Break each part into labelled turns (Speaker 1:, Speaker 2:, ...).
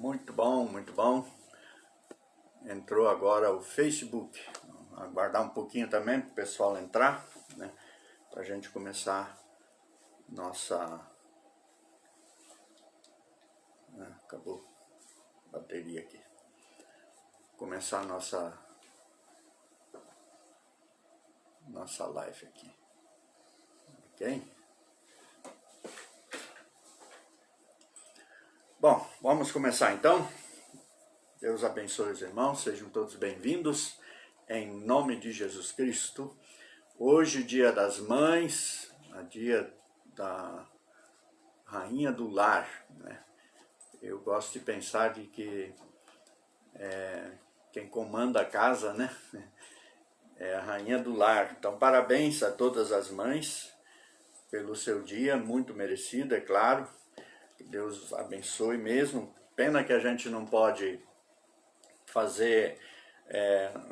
Speaker 1: Muito bom, muito bom. Entrou agora o Facebook. Vamos aguardar um pouquinho também para o pessoal entrar, né? Para a gente começar nossa... acabou a bateria aqui. Começar nossa live aqui. Ok? Bom, vamos começar então. Deus abençoe os irmãos, sejam todos bem-vindos, em nome de Jesus Cristo. Hoje, dia das mães, dia da rainha do lar, né? Eu gosto de pensar de que quem comanda a casa, né, é a rainha do lar. Então, parabéns a todas as mães pelo seu dia, muito merecido, é claro. Que Deus abençoe mesmo. Pena que a gente não pode fazer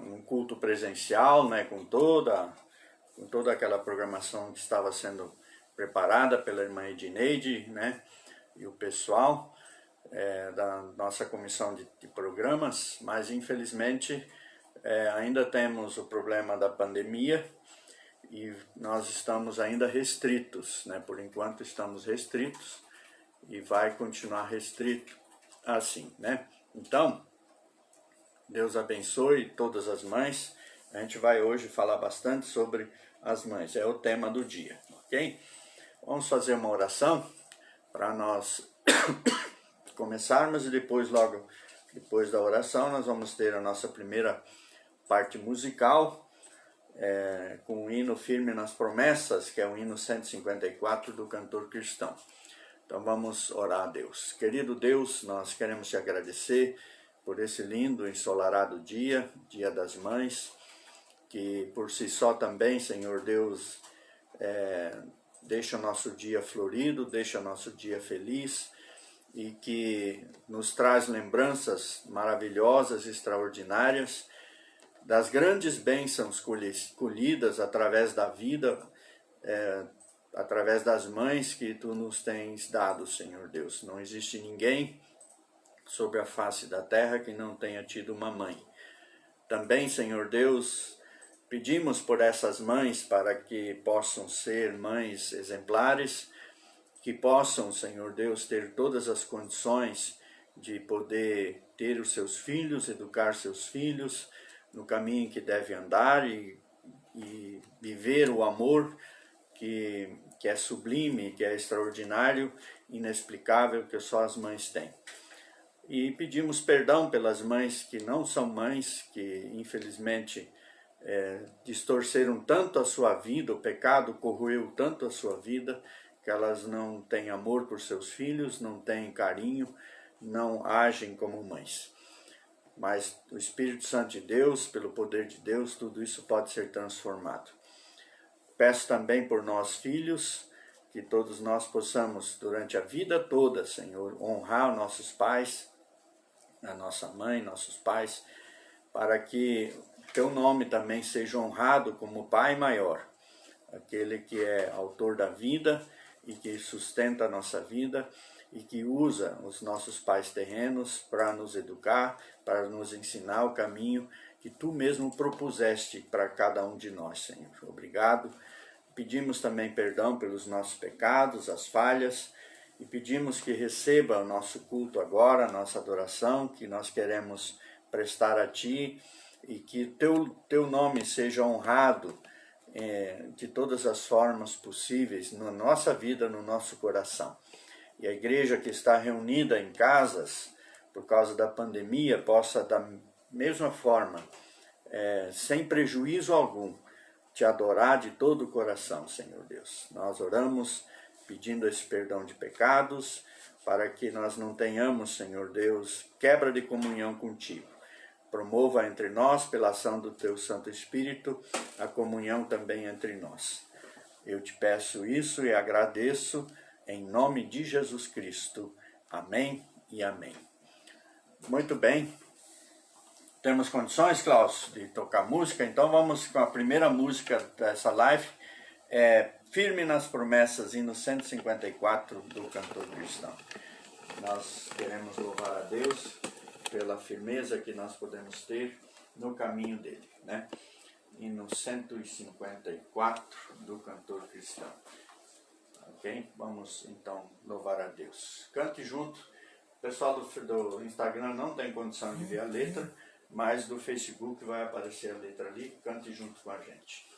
Speaker 1: um culto presencial, né, com toda aquela programação que estava sendo preparada pela irmã Edneide, né, e o pessoal da nossa comissão de programas, mas infelizmente ainda temos o problema da pandemia e nós estamos ainda restritos, né, por enquanto estamos restritos e vai continuar restrito assim, né. Então, Deus abençoe todas as mães. A gente vai hoje falar bastante sobre as mães, é o tema do dia, ok? Vamos fazer uma oração para nós começarmos e depois, logo depois da oração, nós vamos ter a nossa primeira parte musical, com o hino Firme nas Promessas, que é o hino 154 do cantor cristão. Então vamos orar a Deus. Querido Deus, nós queremos te agradecer por esse lindo, ensolarado dia, Dia das Mães, que por si só também, Senhor Deus, deixa o nosso dia florido, deixa o nosso dia feliz e que nos traz lembranças maravilhosas, extraordinárias, das grandes bênçãos colhidas através da vida, através das mães que Tu nos tens dado, Senhor Deus. Não existe ninguém sobre a face da terra que não tenha tido uma mãe. Também, Senhor Deus, pedimos por essas mães para que possam ser mães exemplares, que possam, Senhor Deus, ter todas as condições de poder ter os seus filhos, educar seus filhos no caminho que deve andar e viver o amor que é sublime, que é extraordinário, inexplicável, que só as mães têm. E pedimos perdão pelas mães que não são mães, que infelizmente distorceram tanto a sua vida, o pecado corroeu tanto a sua vida, que elas não têm amor por seus filhos, não têm carinho, não agem como mães. Mas o Espírito Santo de Deus, pelo poder de Deus, tudo isso pode ser transformado. Peço também por nós filhos, que todos nós possamos, durante a vida toda, Senhor, honrar nossos pais, a nossa mãe, nossos pais, para que Teu nome também seja honrado como Pai maior, aquele que é autor da vida e que sustenta a nossa vida e que usa os nossos pais terrenos para nos educar, para nos ensinar o caminho que Tu mesmo propuseste para cada um de nós, Senhor. Obrigado. Pedimos também perdão pelos nossos pecados, as falhas, e pedimos que receba o nosso culto agora, a nossa adoração, que nós queremos prestar a Ti, e que Teu nome seja honrado de todas as formas possíveis na nossa vida, no nosso coração. E a igreja que está reunida em casas, por causa da pandemia, possa da mesma forma, sem prejuízo algum, Te adorar de todo o coração, Senhor Deus. Nós oramos pedindo esse perdão de pecados, para que nós não tenhamos, Senhor Deus, quebra de comunhão contigo. Promova entre nós, pela ação do Teu Santo Espírito, a comunhão também entre nós. Eu Te peço isso e agradeço em nome de Jesus Cristo. Amém e amém. Muito bem. Temos condições, Klaus, de tocar música? Então vamos com a primeira música dessa live. Firme nas Promessas, hino 154 do cantor cristão. nós queremos louvar a Deus pela firmeza que nós podemos ter no caminho dele, né? Hino 154 do cantor cristão. Ok? Vamos então louvar a Deus. Cante junto. O pessoal do Instagram não tem condição de ver a letra, mas do Facebook vai aparecer a letra ali. Cante junto com a gente.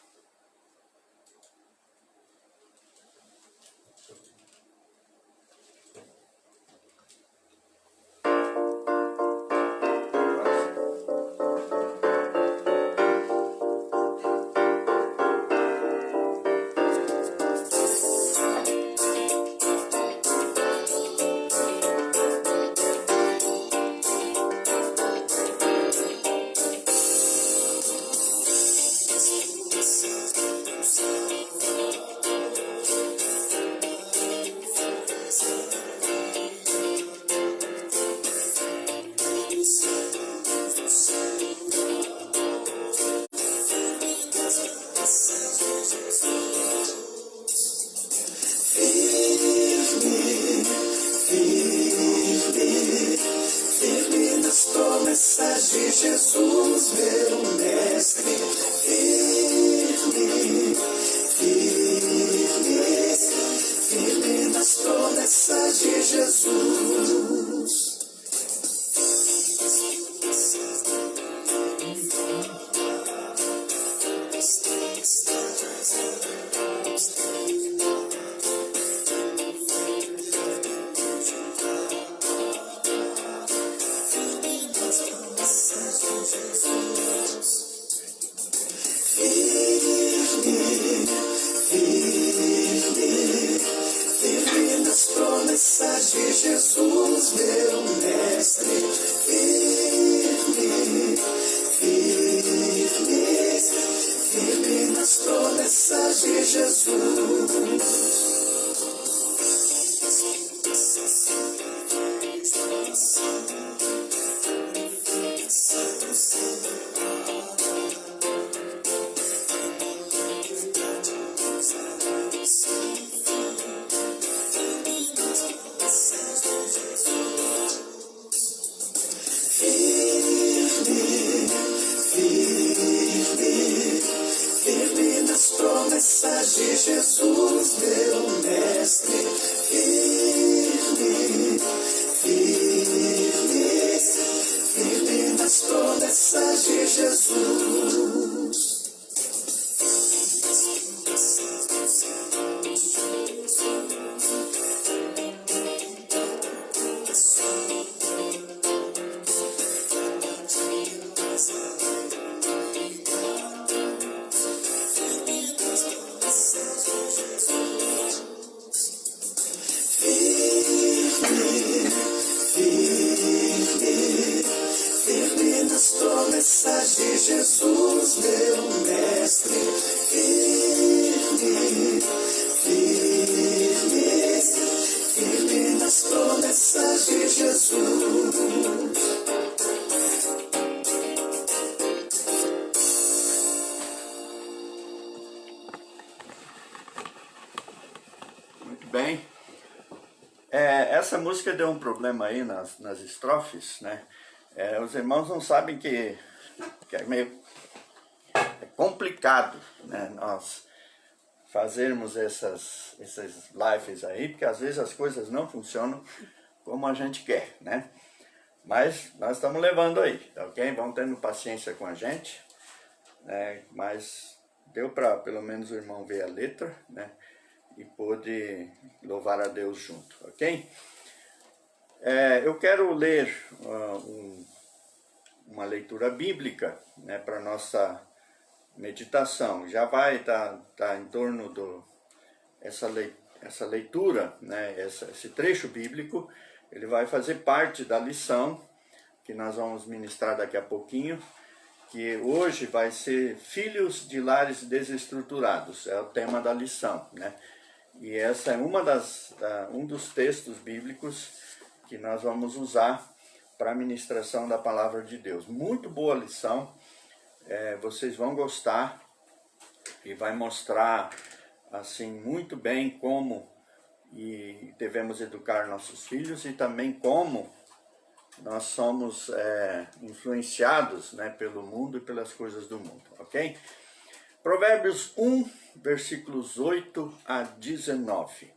Speaker 2: Promessas de Jesus, meu mestre, firme, firme, firme nas promessas de Jesus. Promessas de Jesus, meu mestre, firme, firme, firme nas promessas de Jesus. Firme nas promessas de Jesus, meu mestre, firme, firme, firme nas promessas de Jesus. Firme nas promessas de Jesus, meu mestre, firme, firme, firme nas promessas de Jesus.
Speaker 1: Muito bem. Essa música deu um problema aí nas estrofes, né? Os irmãos não sabem que é meio complicado, né, nós fazermos essas lives aí, porque às vezes as coisas não funcionam como a gente quer, né? Mas nós estamos levando aí, tá ok? Vão tendo paciência com a gente, né? Mas deu para pelo menos o irmão ver a letra, né? E pôde louvar a Deus junto, ok? Eu quero ler uma leitura bíblica, né, para nossa meditação. Já vai estar em torno essa leitura, né, esse trecho bíblico, ele vai fazer parte da lição que nós vamos ministrar daqui a pouquinho, que hoje vai ser Filhos de Lares Desestruturados, é o tema da lição, né? E essa é um dos textos bíblicos que nós vamos usar para a ministração da palavra de Deus. Muito boa lição, vocês vão gostar e vai mostrar assim muito bem como e devemos educar nossos filhos, e também como nós somos influenciados, né, pelo mundo e pelas coisas do mundo, ok? Provérbios 1, versículos 8 a 19.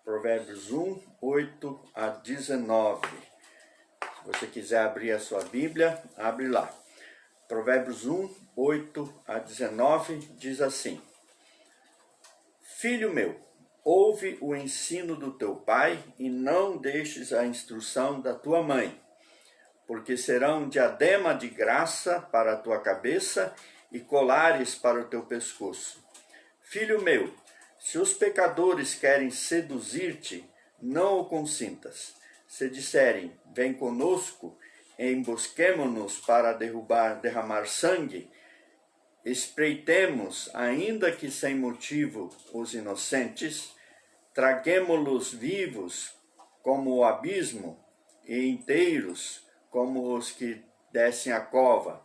Speaker 1: Provérbios 1, 8 a 19. Se você quiser abrir a sua Bíblia, abre lá. Provérbios 1, 8 a 19 diz assim: Filho meu, ouve o ensino do teu pai e não deixes a instrução da tua mãe, porque serão diadema de graça para a tua cabeça e colares para o teu pescoço. Filho meu, se os pecadores querem seduzir-te, não o consintas. Se disserem, vem conosco, embosquemo-nos para derramar sangue, espreitemos, ainda que sem motivo, os inocentes, traguemo-los vivos como o abismo e inteiros como os que descem a cova.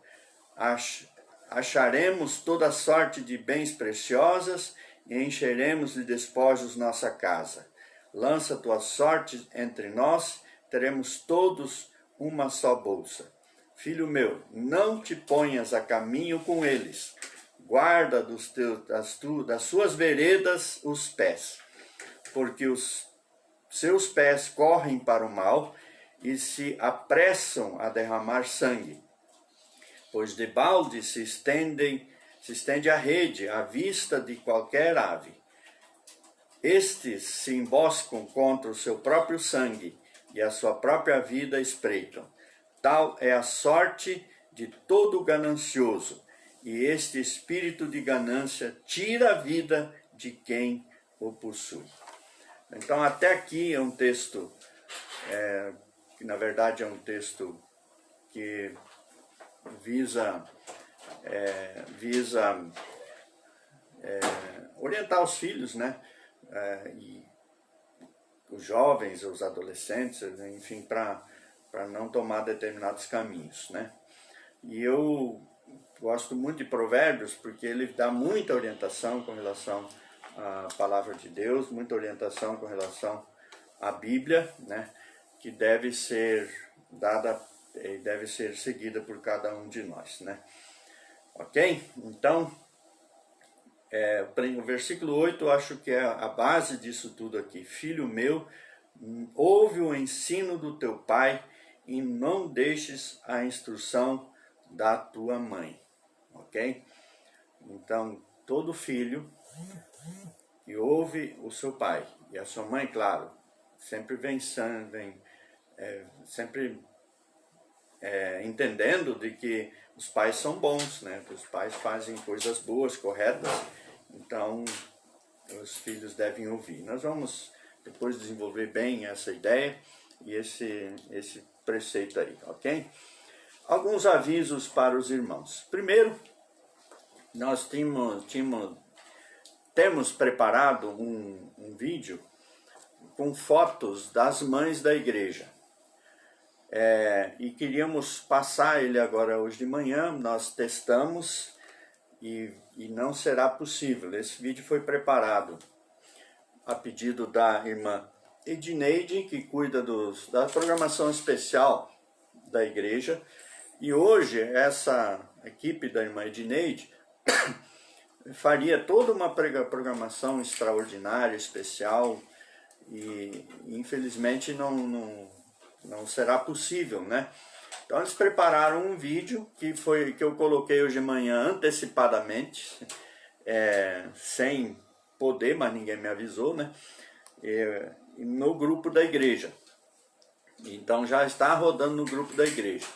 Speaker 1: Acharemos toda sorte de bens preciosas e encheremos de despojos nossa casa. Lança tua sorte entre nós, teremos todos uma só bolsa. Filho meu, não te ponhas a caminho com eles. Guarda das suas veredas os pés, porque os seus pés correm para o mal e se apressam a derramar sangue. Pois debalde se estende a rede à vista de qualquer ave. Estes se emboscam contra o seu próprio sangue e a sua própria vida espreitam. Tal é a sorte de todo ganancioso, e este espírito de ganância tira a vida de quem o possui. Então, até aqui é um texto, que na verdade é um texto que visa orientar os filhos, né? E os jovens, os adolescentes, enfim, para não tomar determinados caminhos, né? E eu gosto muito de Provérbios porque ele dá muita orientação com relação à palavra de Deus, muita orientação com relação à Bíblia, né? Que deve ser dada e deve ser seguida por cada um de nós, né? Ok? Então, o versículo 8 eu acho que é a base disso tudo aqui. Filho meu, ouve o ensino do teu pai e não deixes a instrução da tua mãe, ok? Então, todo filho que ouve o seu pai e a sua mãe, claro, sempre entendendo de que os pais são bons, né? Que os pais fazem coisas boas, corretas, então os filhos devem ouvir. Nós vamos depois desenvolver bem essa ideia e esse preceito aí, ok? Alguns avisos para os irmãos. Primeiro, nós temos preparado um vídeo com fotos das mães da igreja. E queríamos passar ele agora hoje de manhã. Nós testamos e não será possível. Esse vídeo foi preparado a pedido da irmã Edneide, que cuida da programação especial da igreja. E hoje essa equipe da irmã Edneide faria toda uma programação extraordinária, especial, e infelizmente não será possível, né? Então eles prepararam um vídeo que eu coloquei hoje de manhã antecipadamente, sem poder, mas ninguém me avisou, né? No grupo da igreja. Então já está rodando no grupo da igreja.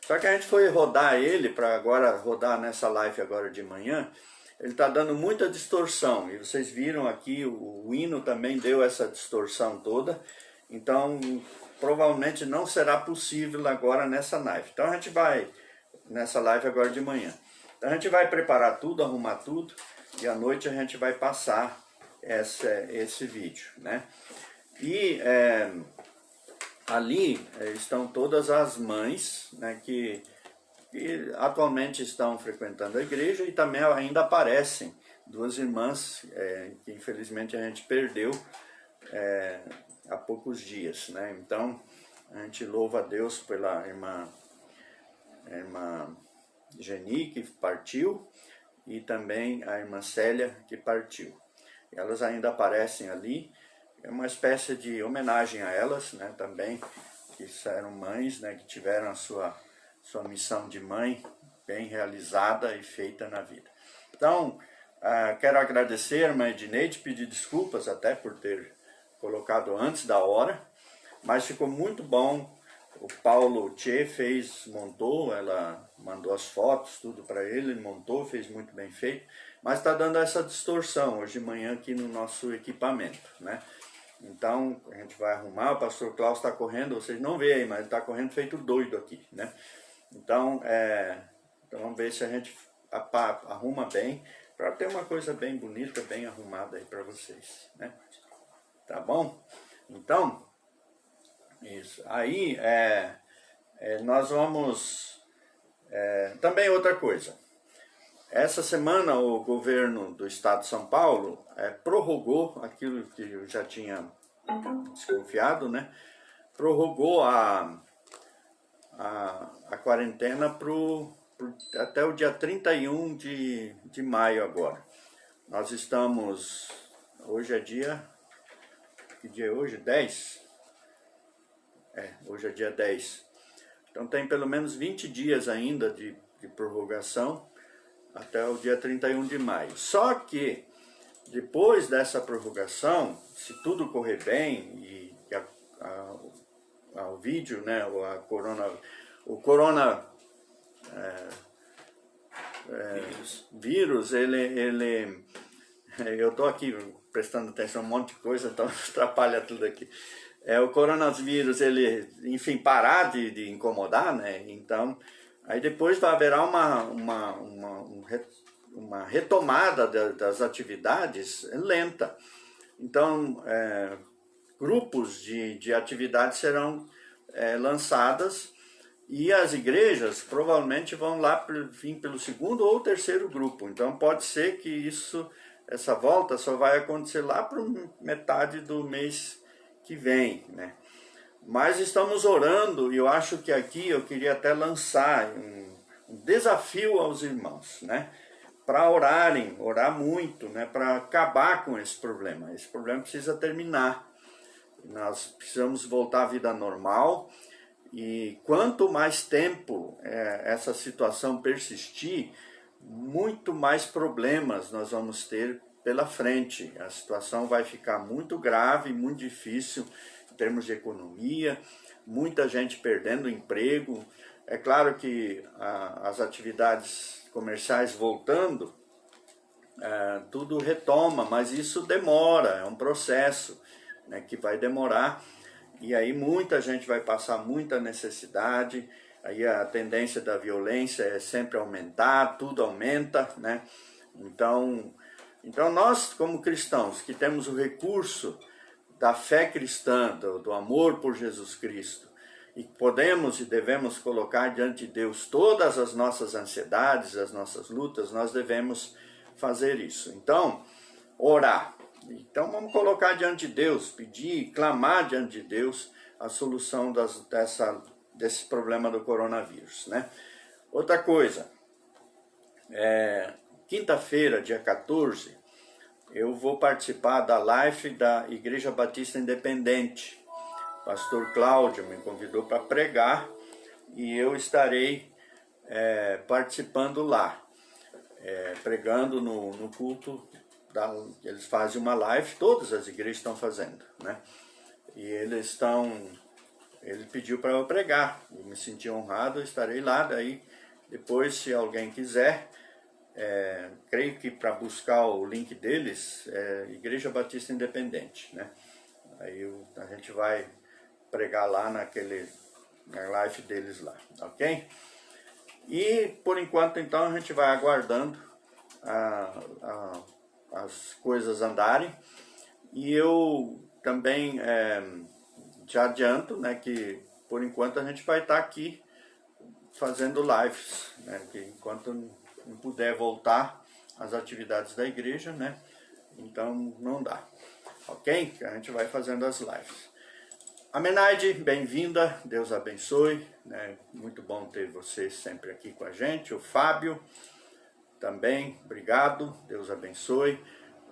Speaker 1: Só que a gente foi rodar ele, para agora rodar nessa live agora de manhã, ele está dando muita distorção. E vocês viram aqui, o hino também deu essa distorção toda. Então, provavelmente não será possível agora nessa live. Então a gente vai, nessa live agora de manhã. Então a gente vai preparar tudo, arrumar tudo, e à noite a gente vai passar esse vídeo, né? E ali estão todas as mães, né, que atualmente estão frequentando a igreja, e também ainda aparecem duas irmãs que infelizmente a gente perdeu há poucos dias, né? Então, a gente louva a Deus pela irmã Geni, que partiu, e também a irmã Célia, que partiu. Elas ainda aparecem ali, é uma espécie de homenagem a elas, né, também, que eram mães, né, que tiveram a sua missão de mãe bem realizada e feita na vida. Então, quero agradecer a irmã Edneide, pedir desculpas até por ter colocado antes da hora, mas ficou muito bom. O Paulo Tchê montou, ela mandou as fotos, tudo para ele montou, fez muito bem feito, mas está dando essa distorção hoje de manhã aqui no nosso equipamento, né? Então, a gente vai arrumar, o pastor Klaus está correndo, vocês não veem aí, mas ele está correndo feito doido aqui, né? Então, então vamos ver se a gente arruma bem, para ter uma coisa bem bonita, bem arrumada aí para vocês, né? Tá bom? Então, isso. Aí, nós vamos... também outra coisa. Essa semana o governo do estado de São Paulo prorrogou aquilo que eu já tinha desconfiado, né? Prorrogou a quarentena até o dia 31 de maio agora. Nós estamos... Hoje é dia... Que dia é hoje? 10? Hoje é dia 10. Então tem pelo menos 20 dias ainda de prorrogação até o dia 31 de maio. Só que depois dessa prorrogação, se tudo correr bem e o vídeo, né, o coronavírus, eu estou aqui prestando atenção a um monte de coisa, então atrapalha tudo aqui. O coronavírus, ele, enfim, parar de incomodar, né? Então, aí depois haverá uma retomada das atividades lenta. Então, grupos de atividades serão lançadas e as igrejas provavelmente vão lá vir pelo segundo ou terceiro grupo. Então, pode ser que essa volta só vai acontecer lá para metade do mês que vem, né? Mas estamos orando, e eu acho que aqui eu queria até lançar um desafio aos irmãos, né? Para orar muito, né? Para acabar com esse problema. Esse problema precisa terminar. Nós precisamos voltar à vida normal, e quanto mais tempo essa situação persistir, muito mais problemas nós vamos ter pela frente. A situação vai ficar muito grave, muito difícil em termos de economia, muita gente perdendo emprego. É claro que as atividades comerciais voltando, tudo retoma, mas isso demora, é um processo, né, que vai demorar, e aí muita gente vai passar muita necessidade. Aí a tendência da violência é sempre aumentar, tudo aumenta, né? Então nós, como cristãos, que temos o recurso da fé cristã, do amor por Jesus Cristo, e podemos e devemos colocar diante de Deus todas as nossas ansiedades, as nossas lutas, nós devemos fazer isso. Então, orar. Então vamos colocar diante de Deus, pedir, clamar diante de Deus a solução desse problema do coronavírus, né? Outra coisa, quinta-feira, dia 14, eu vou participar da live da Igreja Batista Independente. O pastor Cláudio me convidou para pregar e eu estarei participando lá, pregando no culto. Eles fazem uma live, todas as igrejas estão fazendo, né? E ele pediu para eu pregar, eu me senti honrado, eu estarei lá. Daí depois, se alguém quiser, creio que para buscar o link deles, Igreja Batista Independente, né? Aí a gente vai pregar lá na live deles lá, ok? E por enquanto então a gente vai aguardando as coisas andarem, e eu também já adianto, né, que por enquanto a gente vai estar aqui fazendo lives, né, que enquanto não puder voltar às atividades da igreja, né, então não dá. ok? Que a gente vai fazendo as lives. A Menaide, bem-vinda, Deus abençoe, né? Muito bom ter você sempre aqui com a gente. O Fábio também, obrigado, Deus abençoe.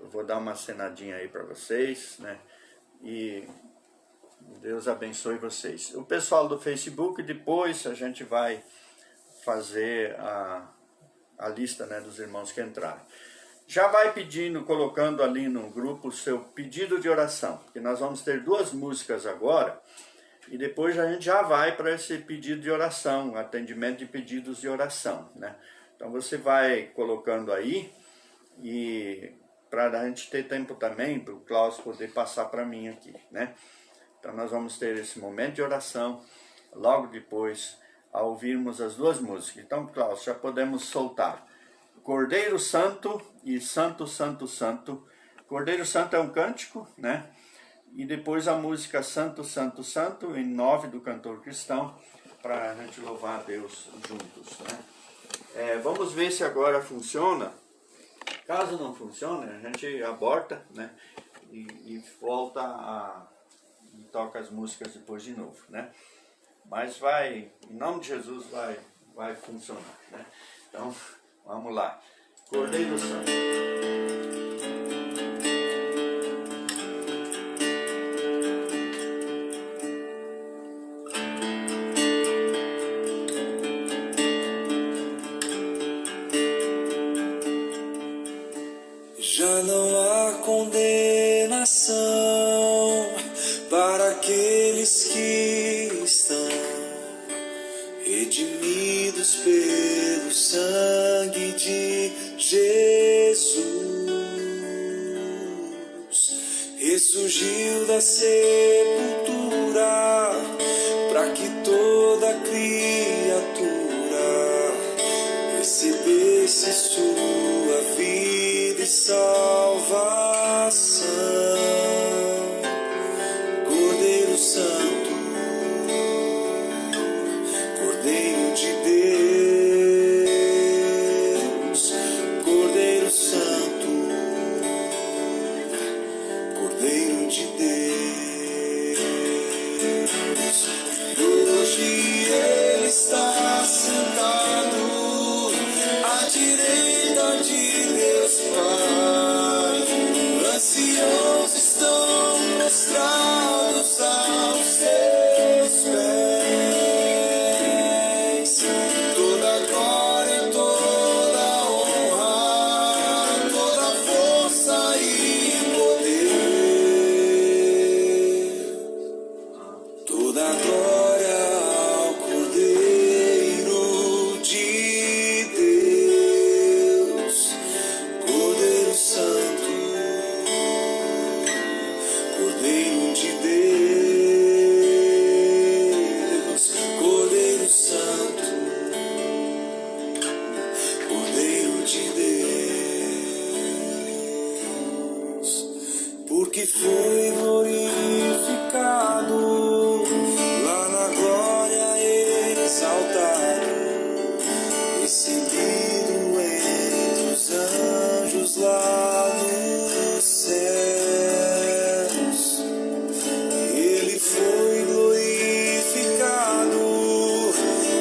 Speaker 1: Eu vou dar uma acenadinha aí para vocês, né? E Deus abençoe vocês. O pessoal do Facebook, depois a gente vai fazer a lista, né, dos irmãos que entraram. Já vai pedindo, colocando ali no grupo o seu pedido de oração, porque nós vamos ter 2 músicas agora, e depois a gente já vai para esse pedido de oração, atendimento de pedidos de oração, né? Então você vai colocando aí, e para a gente ter tempo também, para o Klaus poder passar para mim aqui, né? Então nós vamos ter esse momento de oração, logo depois, ao ouvirmos as 2 músicas. Então, Klaus, já podemos soltar Cordeiro Santo e Santo, Santo, Santo. Cordeiro Santo é um cântico, né? E depois a música Santo, Santo, Santo, em 9 do cantor cristão, para a gente louvar a Deus juntos, né? Vamos ver se agora funciona. Caso não funcione, a gente aborta, né? E volta e toca as músicas depois de novo, né? Mas vai, em nome de Jesus, vai funcionar, né? Então, vamos lá. Cordeiro Santo.
Speaker 2: Já não há condenação para aqueles que estão redimidos pelo sangue de Jesus. Ressurgiu da sepultura para que toda criatura recebesse sua vida e salvação. Cordeiro Santo, Cordeiro de Deus, Cordeiro Santo, Cordeiro de Deus. Hoje Ele está sentado à direita de Deus Pai. Anciãos estão prostrados aos seus pés. Toda glória, toda honra, toda força e poder, toda glória ao Cordeiro de Deus, Cordeiro Santo, Cordeiro de Deus, Cordeiro Santo, Cordeiro de Deus, porque foi glorificado lá na glória exaltado, recebido entre os anjos lá nos céus. Ele foi glorificado,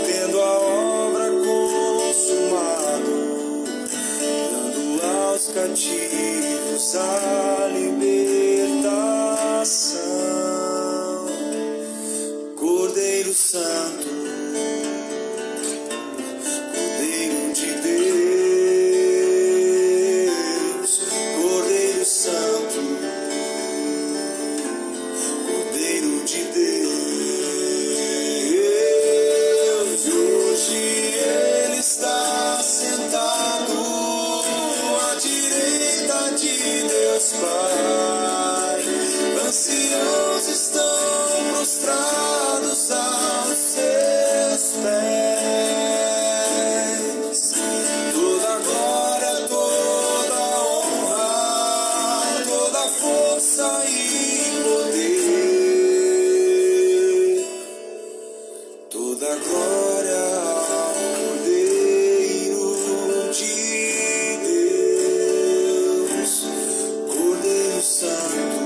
Speaker 2: tendo a obra consumado, dando aos cativos a libertação. Cordeiro Santo, Cordeiro de Deus, Cordeiro Santo, Cordeiro de Deus. Hoje Ele está sentado à direita de Deus Pai. Anciãos estão prostrados aos seus pés. Toda glória, toda honra, toda força e poder, toda glória ao Cordeiro de Deus, Cordeiro Santo,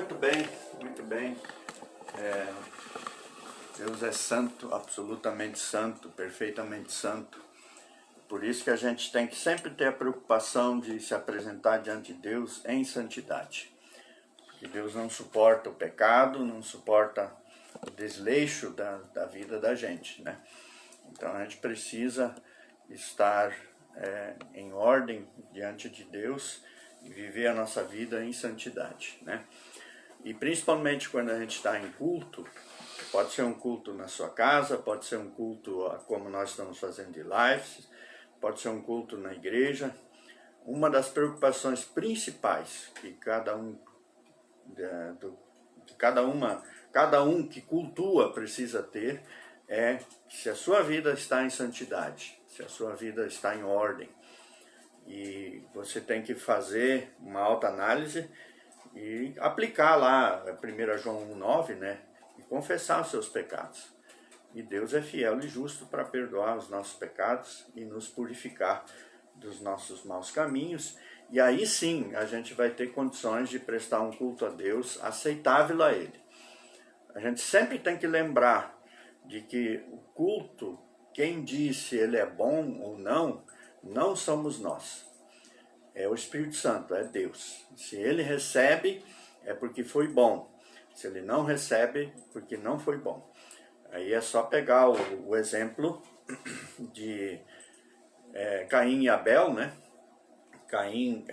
Speaker 1: Muito bem, muito bem. Deus é santo, absolutamente santo, perfeitamente santo. Por isso que a gente tem que sempre ter a preocupação de se apresentar diante de Deus em santidade. Porque Deus não suporta o pecado, não suporta o desleixo da vida da gente, né? Então a gente precisa estar em ordem diante de Deus e viver a nossa vida em santidade, né? E principalmente quando a gente está em culto, pode ser um culto na sua casa, pode ser um culto como nós estamos fazendo de lives, pode ser um culto na igreja. Uma das preocupações principais que cada um que cultua precisa ter é se a sua vida está em santidade, se a sua vida está em ordem. E você tem que fazer uma autoanálise e aplicar lá 1 João 1,9, né? E confessar os seus pecados. E Deus é fiel e justo para perdoar os nossos pecados e nos purificar dos nossos maus caminhos. E aí sim a gente vai ter condições de prestar um culto a Deus aceitável a Ele. A gente sempre tem que lembrar de que o culto, quem diz se ele é bom ou não, não somos nós. É o Espírito Santo, é Deus. Se ele recebe, é porque foi bom. Se ele não recebe, porque não foi bom. Aí é só pegar o exemplo de Caim e Abel, né? Caim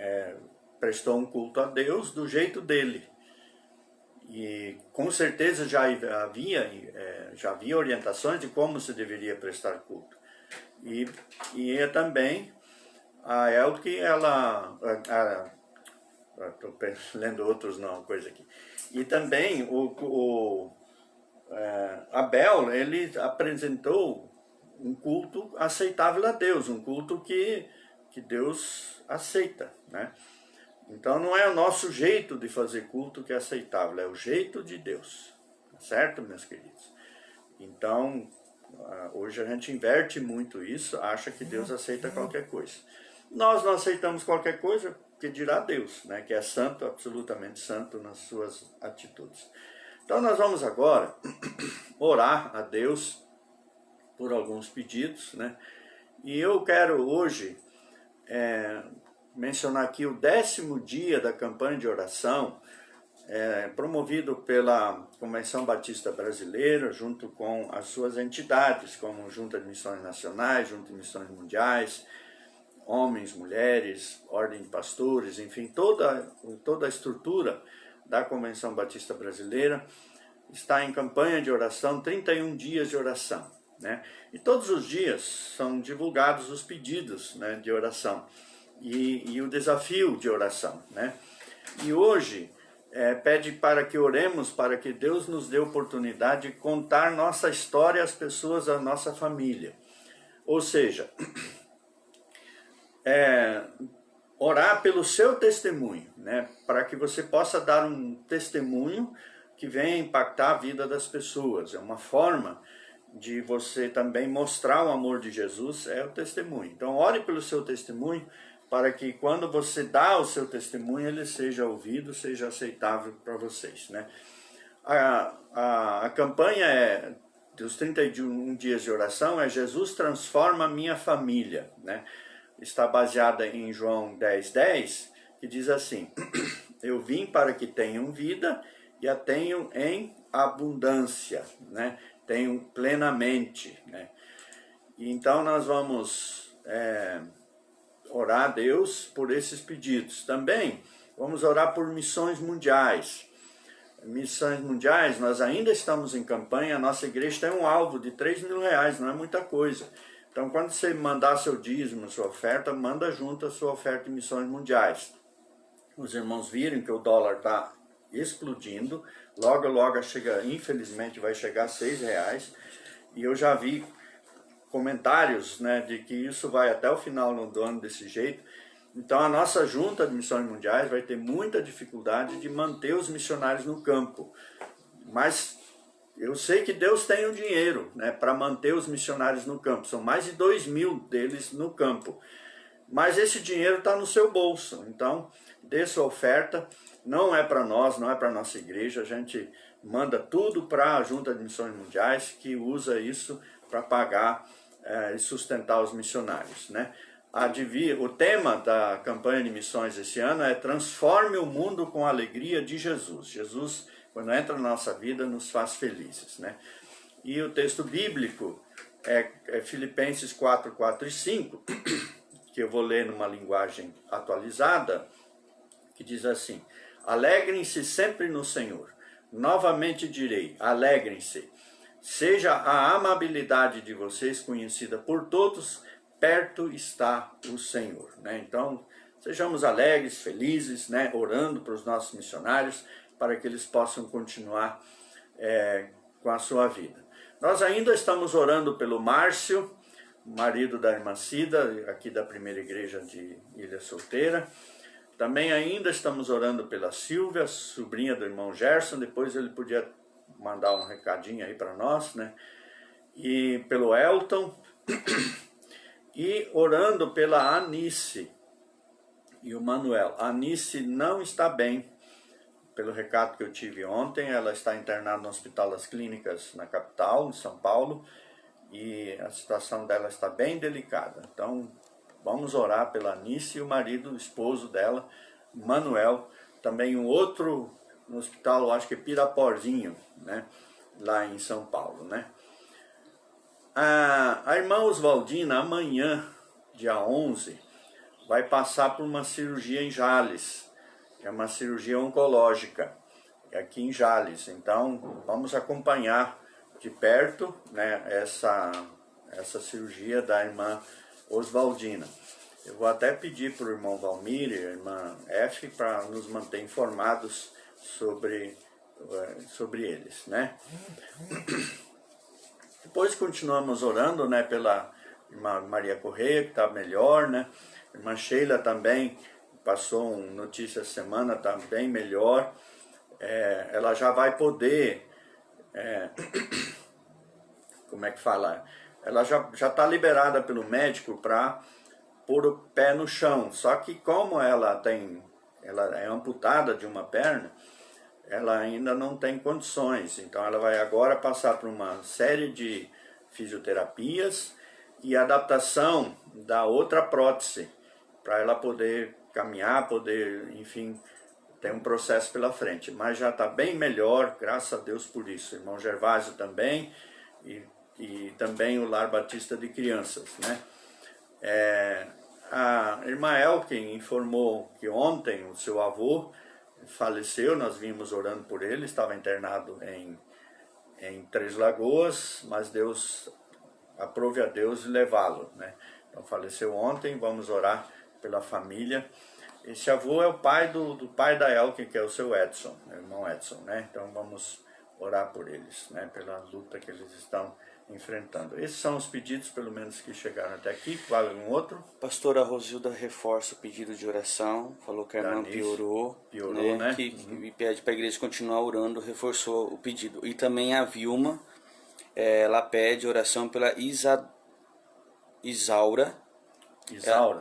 Speaker 1: prestou um culto a Deus do jeito dele. E com certeza já havia orientações de como se deveria prestar culto. E é também a Elke, estou lendo outros não, coisa aqui. E também Abel, ele apresentou um culto aceitável a Deus, um culto que Deus aceita, né? Então não é o nosso jeito de fazer culto que é aceitável, é o jeito de Deus, certo, meus queridos? Então, hoje a gente inverte muito isso, acha que Deus aceita qualquer coisa. Nós não aceitamos qualquer coisa, que dirá Deus, né? Que é santo, absolutamente santo nas suas atitudes. Então nós vamos agora orar a Deus por alguns pedidos, né? E eu quero hoje mencionar aqui o 10º dia da campanha de oração, promovido pela Convenção Batista Brasileira, junto com as suas entidades, como Junta de Missões Nacionais, Junta de Missões Mundiais, homens, mulheres, ordem de pastores, enfim, toda a estrutura da Convenção Batista Brasileira está em campanha de oração, 31 dias de oração, né? E todos os dias são divulgados os pedidos, né, de oração e o desafio de oração, né? E hoje pede para que oremos, para que Deus nos dê oportunidade de contar nossa história às pessoas da nossa família. Ou seja, orar pelo seu testemunho, né? Para que você possa dar um testemunho que venha impactar a vida das pessoas. É uma forma de você também mostrar o amor de Jesus, é o testemunho. Então ore pelo seu testemunho, para que quando você dá o seu testemunho, ele seja ouvido, seja aceitável para vocês, né? A campanha dos 31 dias de oração Jesus transforma a minha família, né? Está baseada em João 10:10, que diz assim: eu vim para que tenham vida e a tenham em abundância, né? Tenham plenamente, né? E então nós vamos orar a Deus por esses pedidos. Também vamos orar por missões mundiais. Missões mundiais, nós ainda estamos em campanha, a nossa igreja tem um alvo de R$3.000, não é muita coisa. Então quando você mandar seu dízimo, sua oferta, manda junto a sua oferta em missões mundiais. Os irmãos viram que o dólar está explodindo, logo infelizmente vai chegar a R$6, e eu já vi comentários, né, de que isso vai até o final do ano desse jeito. Então a nossa junta de missões mundiais vai ter muita dificuldade de manter os missionários no campo, mas eu sei que Deus tem o dinheiro, né, para manter os missionários no campo. São mais de 2.000 deles no campo. mas esse dinheiro está no seu bolso. Então, dê sua oferta, não é para nós, não é para a nossa igreja, a gente manda tudo para a Junta de Missões Mundiais, que usa isso para pagar e sustentar os missionários, né? O tema da campanha de missões esse ano é Transforme o Mundo com a Alegria de Jesus. Jesus, quando entra na nossa vida, nos faz felizes, né? E o texto bíblico é Filipenses 4, 4 e 5, que eu vou ler numa linguagem atualizada, que diz assim: alegrem-se sempre no Senhor. Novamente direi, alegrem-se. Seja a amabilidade de vocês conhecida por todos, perto está o Senhor, né? Então, sejamos alegres, felizes, né? Orando para os nossos missionários, para que eles possam continuar com a sua vida. Nós ainda estamos orando pelo Márcio, marido da irmã Cida, aqui da primeira igreja de Ilha Solteira. Também ainda estamos orando pela Silvia, sobrinha do irmão Gerson. Depois ele podia mandar um recadinho aí para nós, né? E pelo Elton. E orando pela Anice e o Manuel. A Anice não está bem, pelo recado que eu tive ontem. Ela está internada no Hospital das Clínicas na capital, em São Paulo, e a situação dela está bem delicada. Então, vamos orar pela Anice e o marido, o esposo dela, Manuel. Também um outro no hospital, eu acho que é Piraporzinho, né? Lá em São Paulo, né? A irmã Oswaldina, amanhã, dia 11, vai passar por uma cirurgia em Jales. É uma cirurgia oncológica, aqui em Jales. Então, vamos acompanhar de perto, né, essa cirurgia da irmã Oswaldina. Eu vou até pedir para o irmão Valmir e a irmã F para nos manter informados sobre eles, né? Depois continuamos orando, né, pela irmã Maria Correia, que está melhor, né? A irmã Sheila também passou notícia essa semana, está bem melhor. Ela já vai poder, como é que fala? Ela já está liberada pelo médico para pôr o pé no chão. Só que como ela é amputada de uma perna, ela ainda não tem condições. Então ela vai agora passar por uma série de fisioterapias e adaptação da outra prótese, para ela poder caminhar, enfim, tem um processo pela frente. Mas já está bem melhor, graças a Deus por isso. O irmão Gervásio também, e também o Lar Batista de Crianças, né? A irmã Elkin informou que ontem o seu avô faleceu. Nós vimos orando por ele, estava internado em Três Lagoas, mas Deus, aprove a Deus levá-lo, né? Então faleceu ontem, vamos orar pela família. Esse avô é o pai do pai da Elkin, que é o seu Edson, o irmão Edson, né? Então vamos orar por eles, né? Pela luta que eles estão enfrentando. Esses são os pedidos, pelo menos, que chegaram até aqui. Vale algum outro?
Speaker 3: Pastora Rosilda reforça o pedido de oração, falou que a irmã piorou, né? E pede para a igreja continuar orando, reforçou o pedido. E também a Vilma, ela pede oração pela Isaura.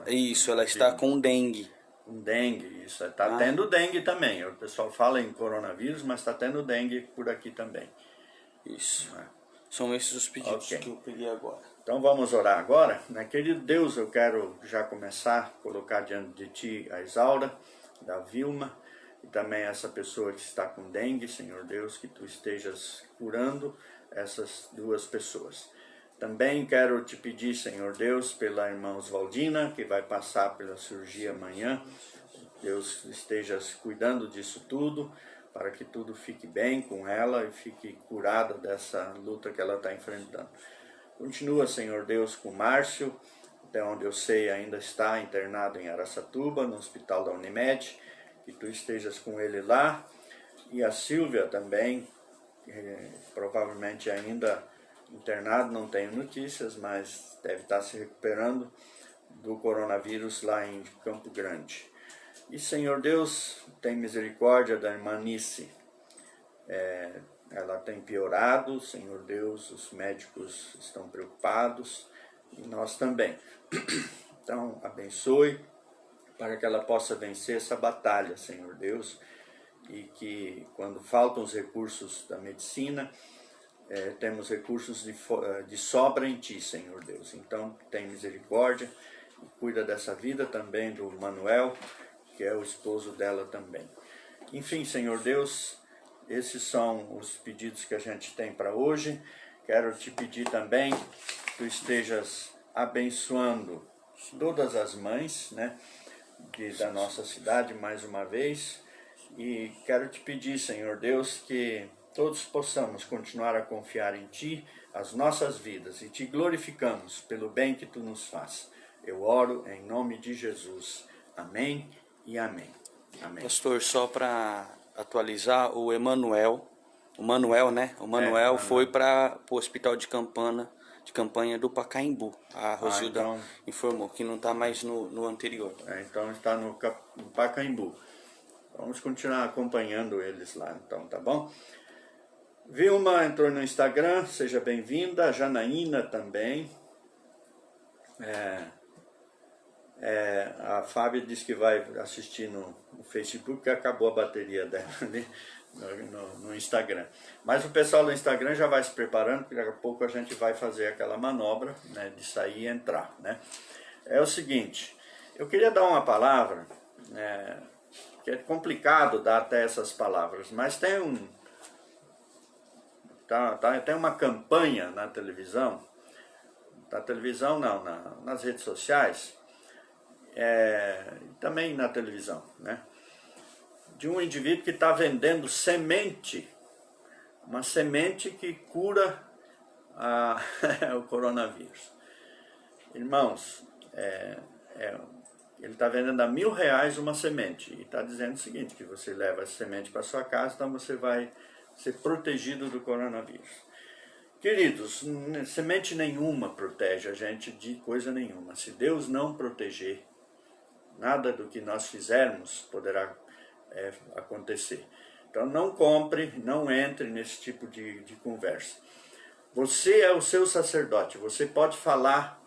Speaker 3: Isso, ela está com dengue.
Speaker 1: Com dengue, isso. Está tendo dengue também. O pessoal fala em coronavírus, mas está tendo dengue por aqui também.
Speaker 3: Isso. São esses os pedidos que eu peguei agora.
Speaker 1: Então vamos orar agora, né? Querido Deus, eu quero já começar a colocar diante de Ti a Isaura, da Vilma, e também essa pessoa que está com dengue, Senhor Deus, que Tu estejas curando essas duas pessoas. Também quero Te pedir, Senhor Deus, pela irmã Oswaldina, que vai passar pela cirurgia amanhã. Deus estejas cuidando disso tudo, para que tudo fique bem com ela e fique curada dessa luta que ela está enfrentando. Continua, Senhor Deus, com o Márcio, até onde eu sei ainda está internado em Araçatuba, no hospital da Unimed, que Tu estejas com ele lá. E a Silvia também, provavelmente ainda internado, não tenho notícias, mas deve estar se recuperando do coronavírus lá em Campo Grande. E, Senhor Deus, tem misericórdia da irmã Nice. Ela tem piorado, Senhor Deus, os médicos estão preocupados e nós também. Então, abençoe para que ela possa vencer essa batalha, Senhor Deus, e que quando faltam os recursos da medicina, temos recursos de sobra em Ti, Senhor Deus. Então, tem misericórdia e cuida dessa vida também do Manuel, que é o esposo dela também. Enfim, Senhor Deus, esses são os pedidos que a gente tem para hoje. Quero te pedir também que tu estejas abençoando todas as mães, né, da nossa cidade mais uma vez. E quero te pedir, Senhor Deus, que todos possamos continuar a confiar em Ti, as nossas vidas, e Te glorificamos pelo bem que Tu nos faz. Eu oro em nome de Jesus. Amém e amém. Amém.
Speaker 3: Pastor, só para atualizar, o Manuel, né? O Manuel foi para o hospital de campanha do Pacaembu. A Rosilda informou que não está mais no anterior.
Speaker 1: Então está no Pacaembu. Vamos continuar acompanhando eles lá, então, tá bom? Vilma entrou no Instagram, seja bem-vinda. A Janaína também. A Fábia disse que vai assistir no Facebook, que acabou a bateria dela ali no Instagram. Mas o pessoal do Instagram já vai se preparando, porque daqui a pouco a gente vai fazer aquela manobra, né, de sair e entrar, né? É o seguinte, eu queria dar uma palavra, que é complicado dar até essas palavras, mas tem tem uma campanha na televisão, nas redes sociais, também na televisão, né, de um indivíduo que está vendendo semente, uma semente que cura o coronavírus. Irmãos, ele está vendendo a R$1.000 uma semente e está dizendo o seguinte, que você leva essa semente para sua casa, então você vai ser protegido do coronavírus. Queridos, semente nenhuma protege a gente de coisa nenhuma. Se Deus não proteger, nada do que nós fizermos poderá acontecer. Então não compre, não entre nesse tipo de conversa. Você é o seu sacerdote, você pode falar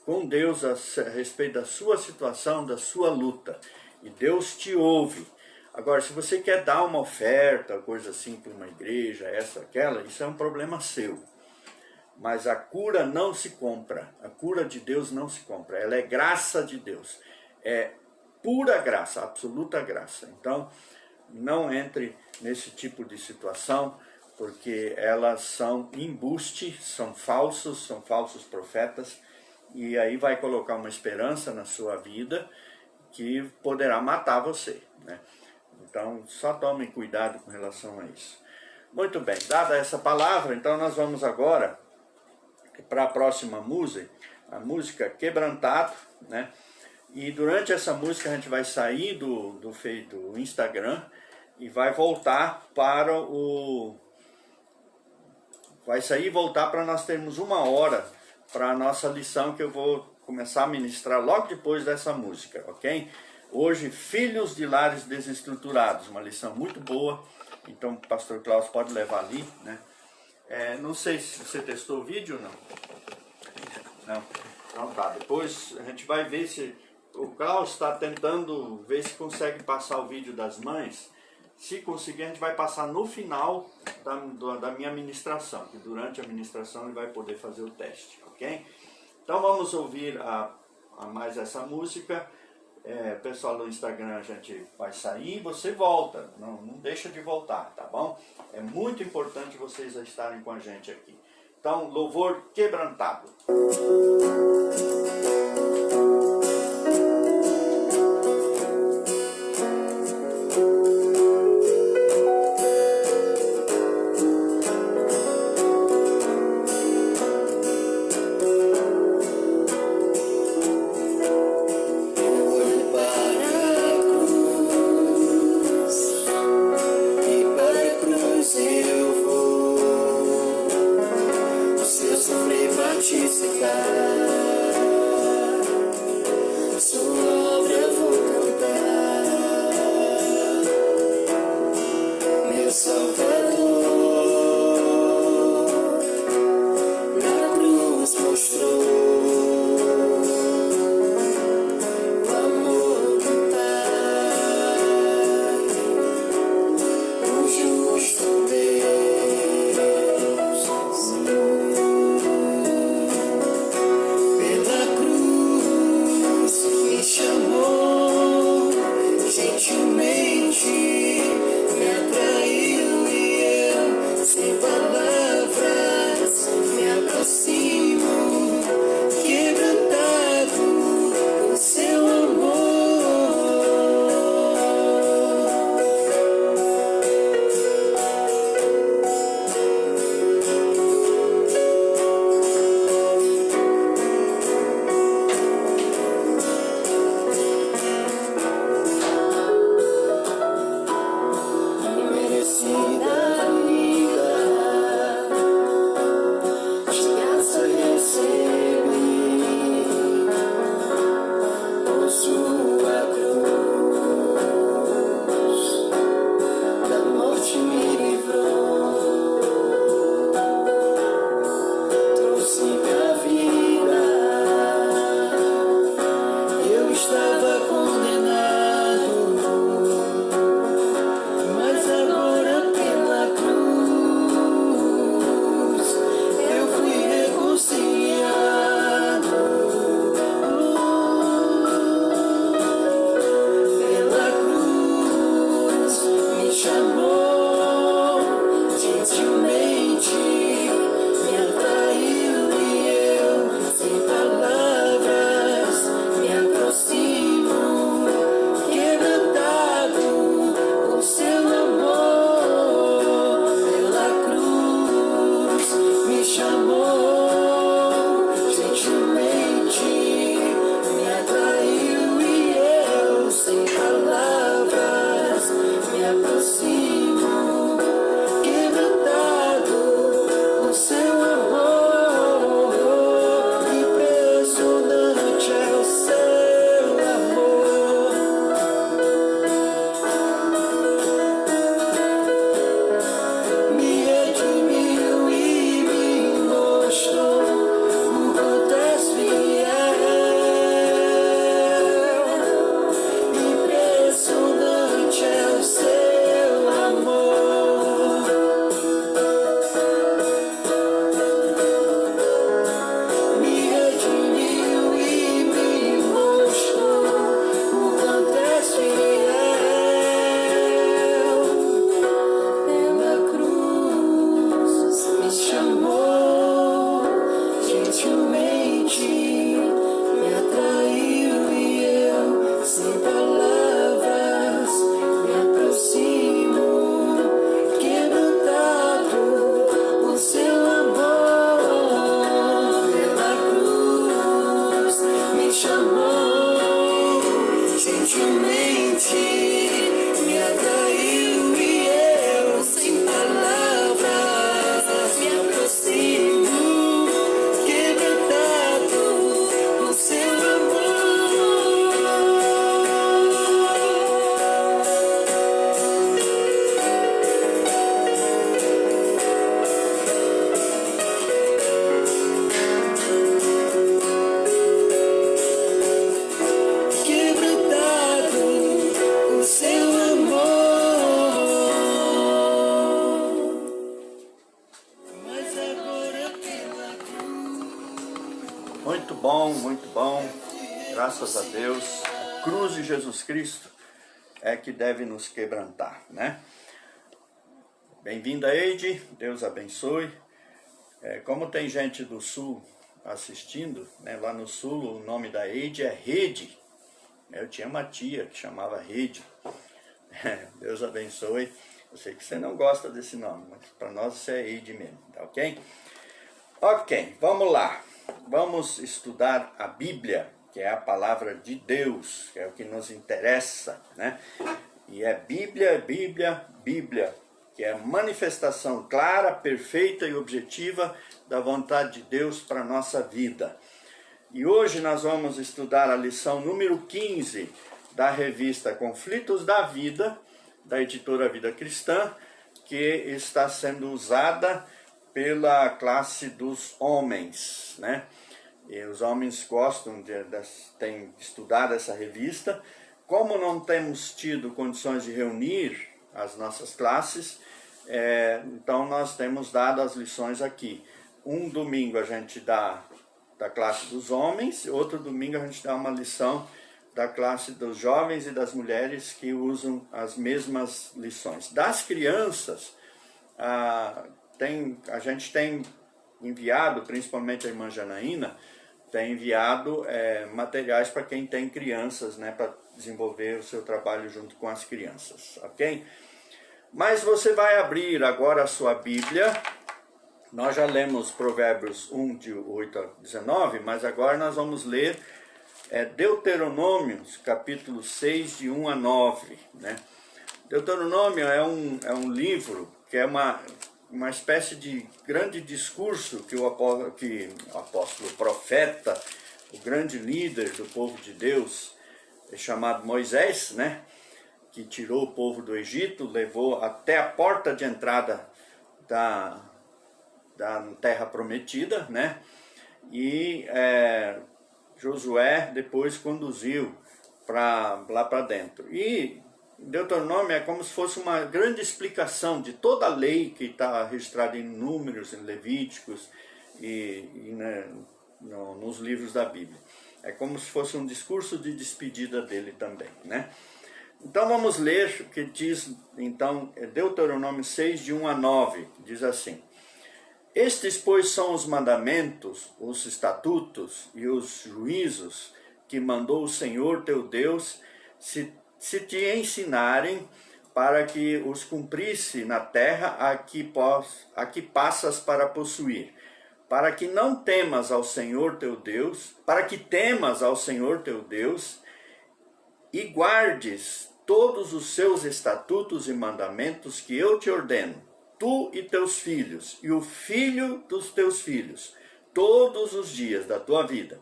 Speaker 1: com Deus a respeito da sua situação, da sua luta, e Deus te ouve. Agora, se você quer dar uma oferta, coisa assim, para uma igreja, essa, aquela, isso é um problema seu. Mas a cura não se compra, a cura de Deus não se compra, ela é graça de Deus, é pura graça, absoluta graça. Então, não entre nesse tipo de situação, porque elas são embuste, são falsos profetas, e aí vai colocar uma esperança na sua vida que poderá matar você, né? Então, só tomem cuidado com relação a isso. Muito bem, dada essa palavra, então nós vamos agora para a próxima música, a música Quebrantado, né? E durante essa música a gente vai sair do Instagram e vai voltar para vai sair e voltar para nós termos 1 hora para a nossa lição, que eu vou começar a ministrar logo depois dessa música, ok? Hoje, Filhos de Lares Desestruturados, uma lição muito boa, então o pastor Klaus pode levar ali, né? Não sei se você testou o vídeo ou não. Não? Então tá, depois a gente vai ver se... O Klaus está tentando ver se consegue passar o vídeo das mães. Se conseguir, a gente vai passar no final da minha ministração, que durante a ministração ele vai poder fazer o teste, ok? Então vamos ouvir mais essa música. Pessoal do Instagram, a gente vai sair e você volta, não deixa de voltar, tá bom? É muito importante vocês estarem com a gente aqui. Então, louvor quebrantado.
Speaker 2: Sofrer, vai te secar. gentilmente me atraiu e eu, sem palavras, me aproximo, quebrantado por seu
Speaker 1: Muito bom, graças a Deus. A cruz de Jesus Cristo é que deve nos quebrantar, né? Bem-vinda, Eide, Deus abençoe. Como tem gente do Sul assistindo, né? Lá no Sul o nome da Eide é Rede. Eu tinha uma tia que chamava Rede. Deus abençoe. Eu sei que você não gosta desse nome, mas para nós isso é Eide mesmo, tá ok? Ok, vamos lá. Vamos estudar a Bíblia, que é a palavra de Deus, que é o que nos interessa, né? E é Bíblia, que é a manifestação clara, perfeita e objetiva da vontade de Deus para a nossa vida. E hoje nós vamos estudar a lição número 15 da revista Conflitos da Vida, da editora Vida Cristã, que está sendo usada pela classe dos homens, né? E os homens gostam têm estudado essa revista. Como não temos tido condições de reunir as nossas classes, então nós temos dado as lições aqui. Um domingo a gente dá da classe dos homens, outro domingo a gente dá uma lição da classe dos jovens e das mulheres que usam as mesmas lições. Das crianças, a gente tem enviado, principalmente a irmã Janaína, tem enviado materiais para quem tem crianças, né, para desenvolver o seu trabalho junto com as crianças, ok? Mas você vai abrir agora a sua Bíblia. Nós já lemos Provérbios 1, de 8 a 19, mas agora nós vamos ler Deuteronômios, capítulo 6, de 1 a 9, né? Deuteronômio é um livro que é uma espécie de grande discurso que o profeta, o grande líder do povo de Deus, chamado Moisés, né, que tirou o povo do Egito, levou até a porta de entrada da terra prometida, né, e Josué depois conduziu lá para dentro. E Deuteronômio é como se fosse uma grande explicação de toda a lei que está registrada em Números, em Levíticos nos livros da Bíblia. É como se fosse um discurso de despedida dele também, né? Então vamos ler o que diz, então, Deuteronômio 6, de 1 a 9, diz assim: Estes, pois, são os mandamentos, os estatutos e os juízos que mandou o Senhor teu Deus, se te ensinarem, para que os cumprisse na terra a que passas para possuir, para que não temas ao Senhor teu Deus, para que temas ao Senhor teu Deus e guardes todos os seus estatutos e mandamentos que eu te ordeno, tu e teus filhos, e o filho dos teus filhos, todos os dias da tua vida,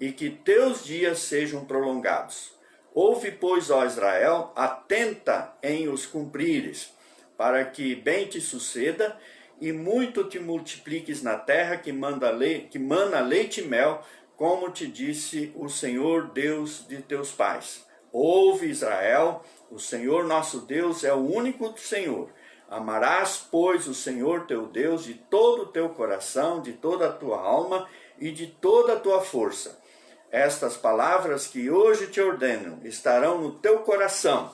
Speaker 1: e que teus dias sejam prolongados. Ouve, pois, ó Israel, atenta em os cumprires, para que bem te suceda e muito te multipliques na terra que mana leite e mel, como te disse o Senhor Deus de teus pais. Ouve, Israel, o Senhor nosso Deus é o único Senhor. Amarás, pois, o Senhor teu Deus de todo o teu coração, de toda a tua alma e de toda a tua força. Estas palavras que hoje te ordeno estarão no teu coração.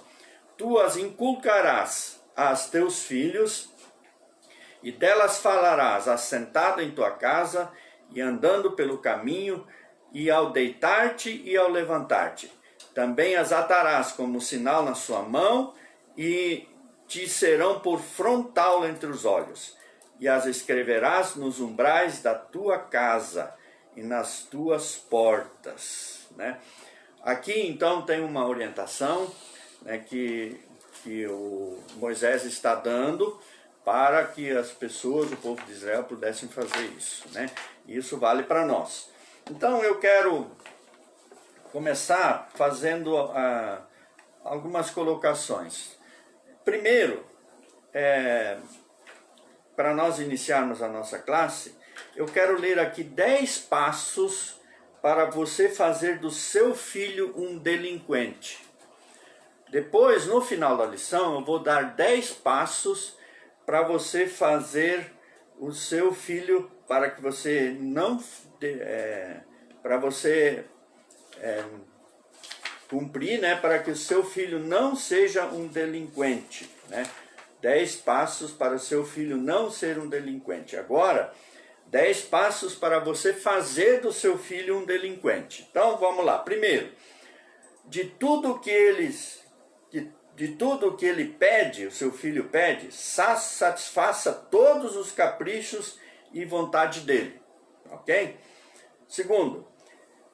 Speaker 1: Tu as inculcarás aos teus filhos, e delas falarás assentado em tua casa e andando pelo caminho, e ao deitar-te e ao levantar-te. Também as atarás como sinal na sua mão, e te serão por frontal entre os olhos. E as escreverás nos umbrais da tua casa e nas tuas portas, né? Aqui então tem uma orientação, né, que o Moisés está dando para que as pessoas, o povo de Israel, pudessem fazer isso, né? Isso vale para nós. Então eu quero começar fazendo algumas colocações. Primeiro, para nós iniciarmos a nossa classe, eu quero ler aqui 10 passos para você fazer do seu filho um delinquente. Depois, no final da lição, eu vou dar 10 passos para você fazer o seu filho, para que você não... para você cumprir, né, para que o seu filho não seja um delinquente, né? 10 passos para o seu filho não ser um delinquente. Agora, 10 passos para você fazer do seu filho um delinquente. Então, vamos lá. Primeiro, de tudo que ele pede, o seu filho pede, satisfaça todos os caprichos e vontade dele. Ok? Segundo,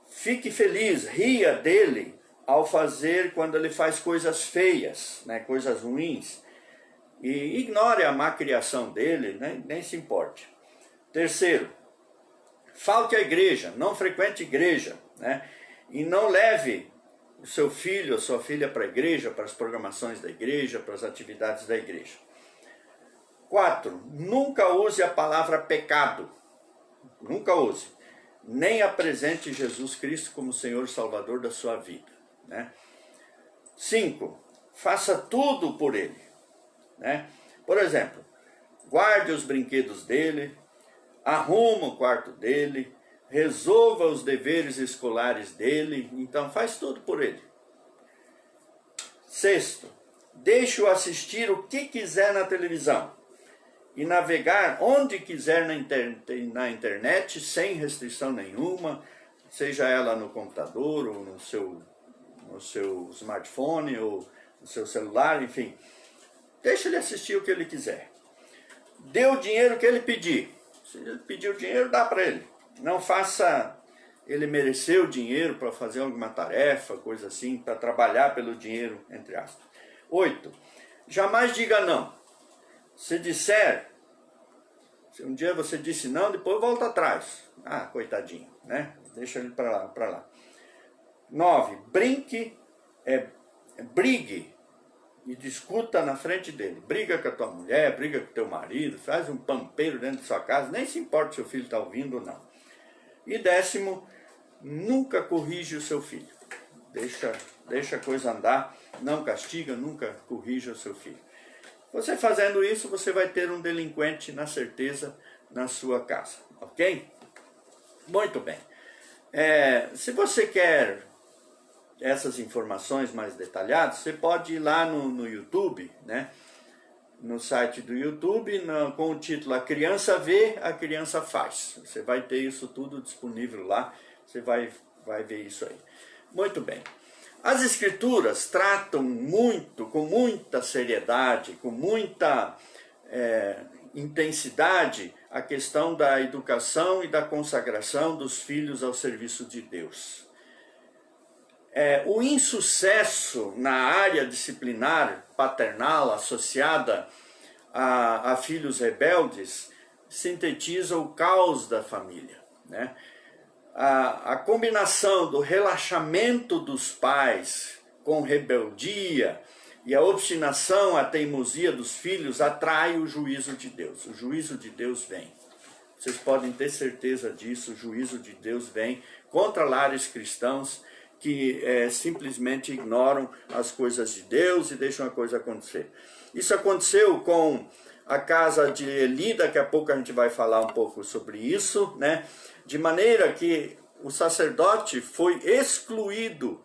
Speaker 1: fique feliz, ria dele ao fazer quando ele faz coisas feias, né, coisas ruins. E ignore a má criação dele, né, nem se importe. Terceiro, falte à igreja, não frequente igreja, né? E não leve o seu filho ou sua filha para a igreja, para as programações da igreja, para as atividades da igreja. 4, nunca use a palavra pecado, nunca use, nem apresente Jesus Cristo como Senhor e Salvador da sua vida, né? 5, faça tudo por ele, né? Por exemplo, guarde os brinquedos dele, arruma o quarto dele, resolva os deveres escolares dele, então faz tudo por ele. 6, deixe-o assistir o que quiser na televisão e navegar onde quiser na internet sem restrição nenhuma, seja ela no computador ou no seu smartphone ou no seu celular, enfim. Deixe ele assistir o que ele quiser. Dê o dinheiro que ele pedir. Se ele pedir o dinheiro, dá para ele. Não faça ele merecer o dinheiro para fazer alguma tarefa, coisa assim, para trabalhar pelo dinheiro, entre aspas. 8. Jamais diga não. Se disser, se um dia você disse não, depois volta atrás. Ah, coitadinho, né? Deixa ele para lá. 9. Brigue e discuta na frente dele. Briga com a tua mulher, briga com o teu marido, faz um pampeiro dentro de sua casa, nem se importa se o filho está ouvindo ou não. E 10, nunca corrige o seu filho. Deixa a coisa andar, não castiga, nunca corrija o seu filho. Você fazendo isso, você vai ter um delinquente, na certeza, na sua casa. Ok? Muito bem. Se você quer essas informações mais detalhadas, você pode ir lá no YouTube, né? No site do YouTube, com o título A Criança Vê, a Criança Faz. Você vai ter isso tudo disponível lá, você vai ver isso aí. Muito bem. As Escrituras tratam com muita seriedade, com muita intensidade, a questão da educação e da consagração dos filhos ao serviço de Deus. O insucesso na área disciplinar paternal associada a filhos rebeldes sintetiza o caos da família, né? A combinação do relaxamento dos pais com rebeldia e a obstinação, a teimosia dos filhos atrai o juízo de Deus. O juízo de Deus vem. Vocês podem ter certeza disso, o juízo de Deus vem contra lares cristãos que simplesmente ignoram as coisas de Deus e deixam a coisa acontecer. Isso aconteceu com a casa de Eli, daqui a pouco a gente vai falar um pouco sobre isso, né? De maneira que o sacerdote foi excluído,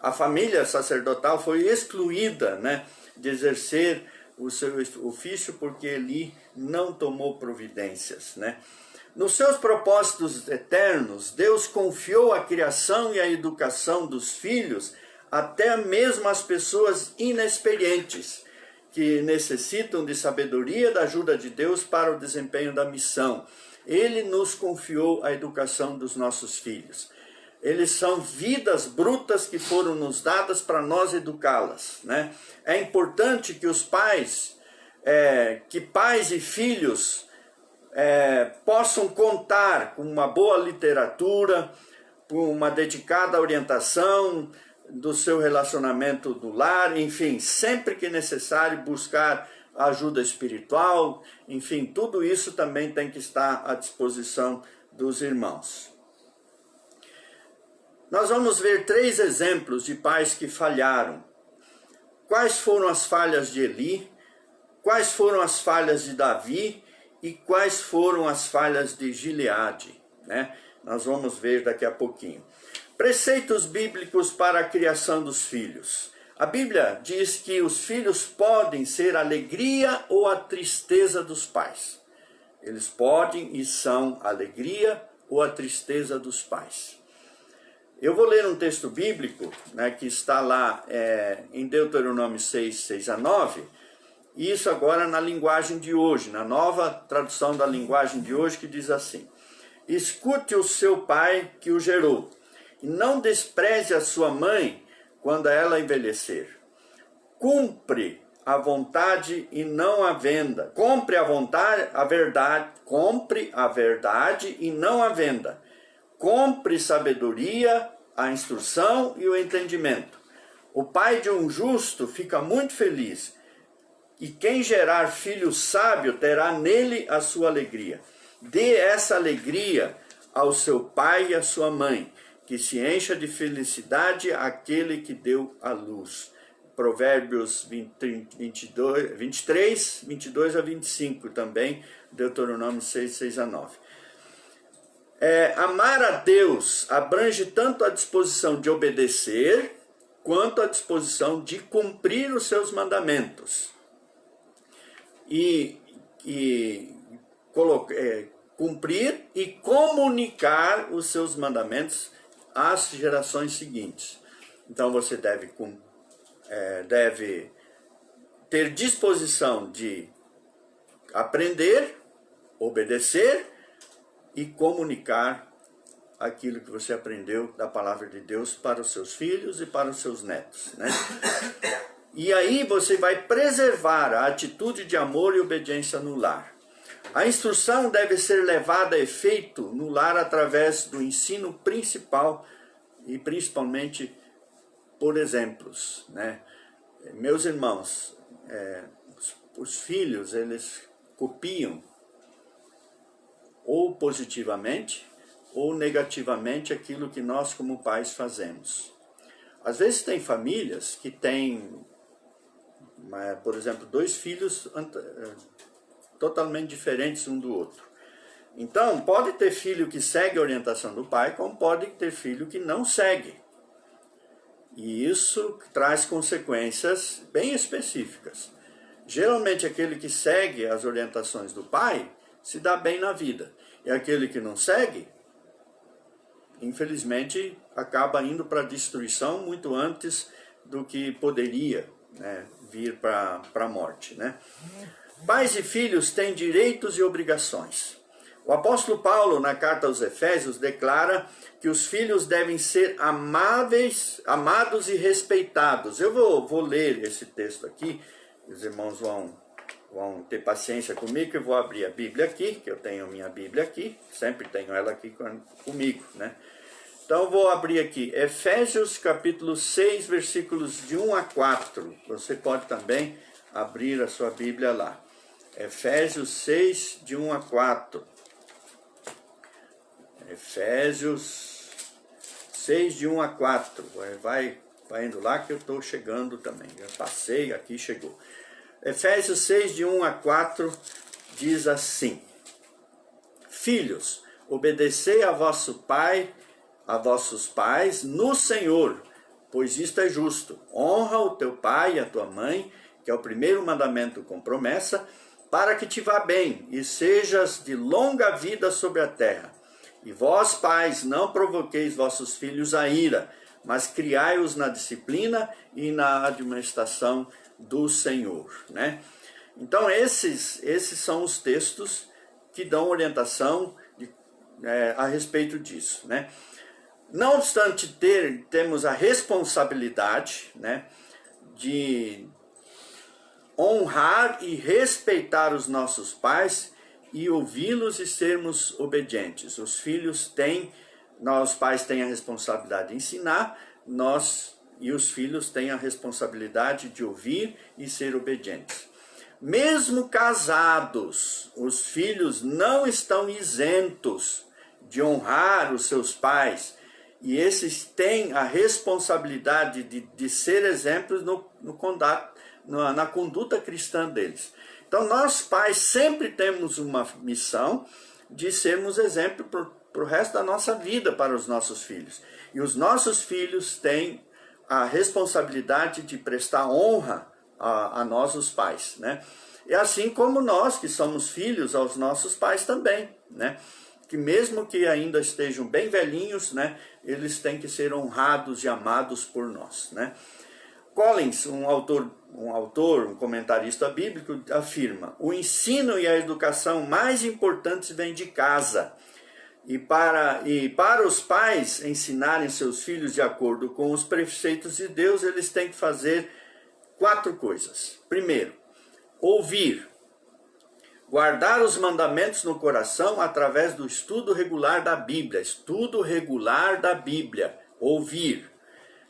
Speaker 1: a família sacerdotal foi excluída, né, de exercer o seu ofício porque Eli não tomou providências, né? Nos seus propósitos eternos, Deus confiou a criação e a educação dos filhos até mesmo às pessoas inexperientes, que necessitam de sabedoria e da ajuda de Deus para o desempenho da missão. Ele nos confiou a educação dos nossos filhos. eles são vidas brutas que foram nos dadas para nós educá-las, né? É importante que os pais, que pais e filhos possam contar com uma boa literatura, com uma dedicada orientação do seu relacionamento do lar, enfim, sempre que necessário buscar ajuda espiritual, enfim, tudo isso também tem que estar à disposição dos irmãos. Nós vamos ver 3 exemplos de pais que falharam. Quais foram as falhas de Eli, quais foram as falhas de Davi e quais foram as falhas de Gileade, né? Nós vamos ver daqui a pouquinho. Preceitos bíblicos para a criação dos filhos. A Bíblia diz que os filhos podem ser a alegria ou a tristeza dos pais. Eles podem e são a alegria ou a tristeza dos pais. Eu vou ler um texto bíblico, né, que está lá em Deuteronômio 6, 6 a 9, e isso agora na linguagem de hoje, na nova tradução da linguagem de hoje, que diz assim: escute o seu pai que o gerou, e não despreze a sua mãe quando ela envelhecer. Cumpre a vontade e não a venda. Compre a verdade e não a venda. Compre sabedoria, a instrução e o entendimento. O pai de um justo fica muito feliz, e quem gerar filho sábio terá nele a sua alegria. Dê essa alegria ao seu pai e à sua mãe, que se encha de felicidade aquele que deu a luz. Provérbios 23, 22 a 25 também, Deuteronômio 6, 6 a 9. Amar a Deus abrange tanto a disposição de obedecer, quanto a disposição de cumprir os seus mandamentos. Cumprir e comunicar os seus mandamentos às gerações seguintes. Então você deve ter disposição de aprender, obedecer e comunicar aquilo que você aprendeu da palavra de Deus para os seus filhos e para os seus netos, né? E aí você vai preservar a atitude de amor e obediência no lar. A instrução deve ser levada a efeito no lar através do ensino principal e principalmente por exemplos, né? Meus irmãos, os filhos, eles copiam ou positivamente ou negativamente aquilo que nós como pais fazemos. Às vezes tem famílias que têm, por exemplo, 2 filhos totalmente diferentes um do outro. Então, pode ter filho que segue a orientação do pai, como pode ter filho que não segue. E isso traz consequências bem específicas. Geralmente, aquele que segue as orientações do pai se dá bem na vida. E aquele que não segue, infelizmente, acaba indo para a destruição muito antes do que poderia, né, vir para a morte, né? Pais e filhos têm direitos e obrigações. O apóstolo Paulo, na carta aos Efésios, declara que os filhos devem ser amados e respeitados. Eu vou ler esse texto aqui, os irmãos vão ter paciência comigo, que eu vou abrir a Bíblia aqui, que eu tenho minha Bíblia aqui, sempre tenho ela aqui comigo, né? Então eu vou abrir aqui, Efésios capítulo 6, versículos de 1 a 4. Você pode também abrir a sua Bíblia lá. Efésios 6, de 1 a 4. Efésios 6, de 1 a 4. Vai indo lá que eu estou chegando também. Já passei, aqui chegou. Efésios 6, de 1 a 4, diz assim: Filhos, obedecei a vossos pais no Senhor, pois isto é justo. Honra o teu pai e a tua mãe, que é o primeiro mandamento com promessa, para que te vá bem e sejas de longa vida sobre a terra. E vós, pais, não provoqueis vossos filhos a ira, mas criai-os na disciplina e na administração do Senhor, né? Então esses são os textos que dão orientação a respeito disso, né? Não obstante temos a responsabilidade, né, de honrar e respeitar os nossos pais e ouvi-los e sermos obedientes. Os filhos têm, nós pais têm a responsabilidade de ensinar, nós e os filhos têm a responsabilidade de ouvir e ser obedientes. Mesmo casados, os filhos não estão isentos de honrar os seus pais, e esses têm a responsabilidade de ser exemplos na conduta cristã deles. Então nós pais sempre temos uma missão de sermos exemplo para o resto da nossa vida para os nossos filhos. E os nossos filhos têm a responsabilidade de prestar honra a nós os pais, né? E assim como nós que somos filhos aos nossos pais também, né? Que mesmo que ainda estejam bem velhinhos, né, eles têm que ser honrados e amados por nós, né? Collins, um comentarista bíblico, afirma: o ensino e a educação mais importantes vêm de casa. E para os pais ensinarem seus filhos de acordo com os preceitos de Deus, eles têm que fazer 4 coisas. Primeiro, ouvir. Guardar os mandamentos no coração através do estudo regular da Bíblia. Estudo regular da Bíblia. Ouvir.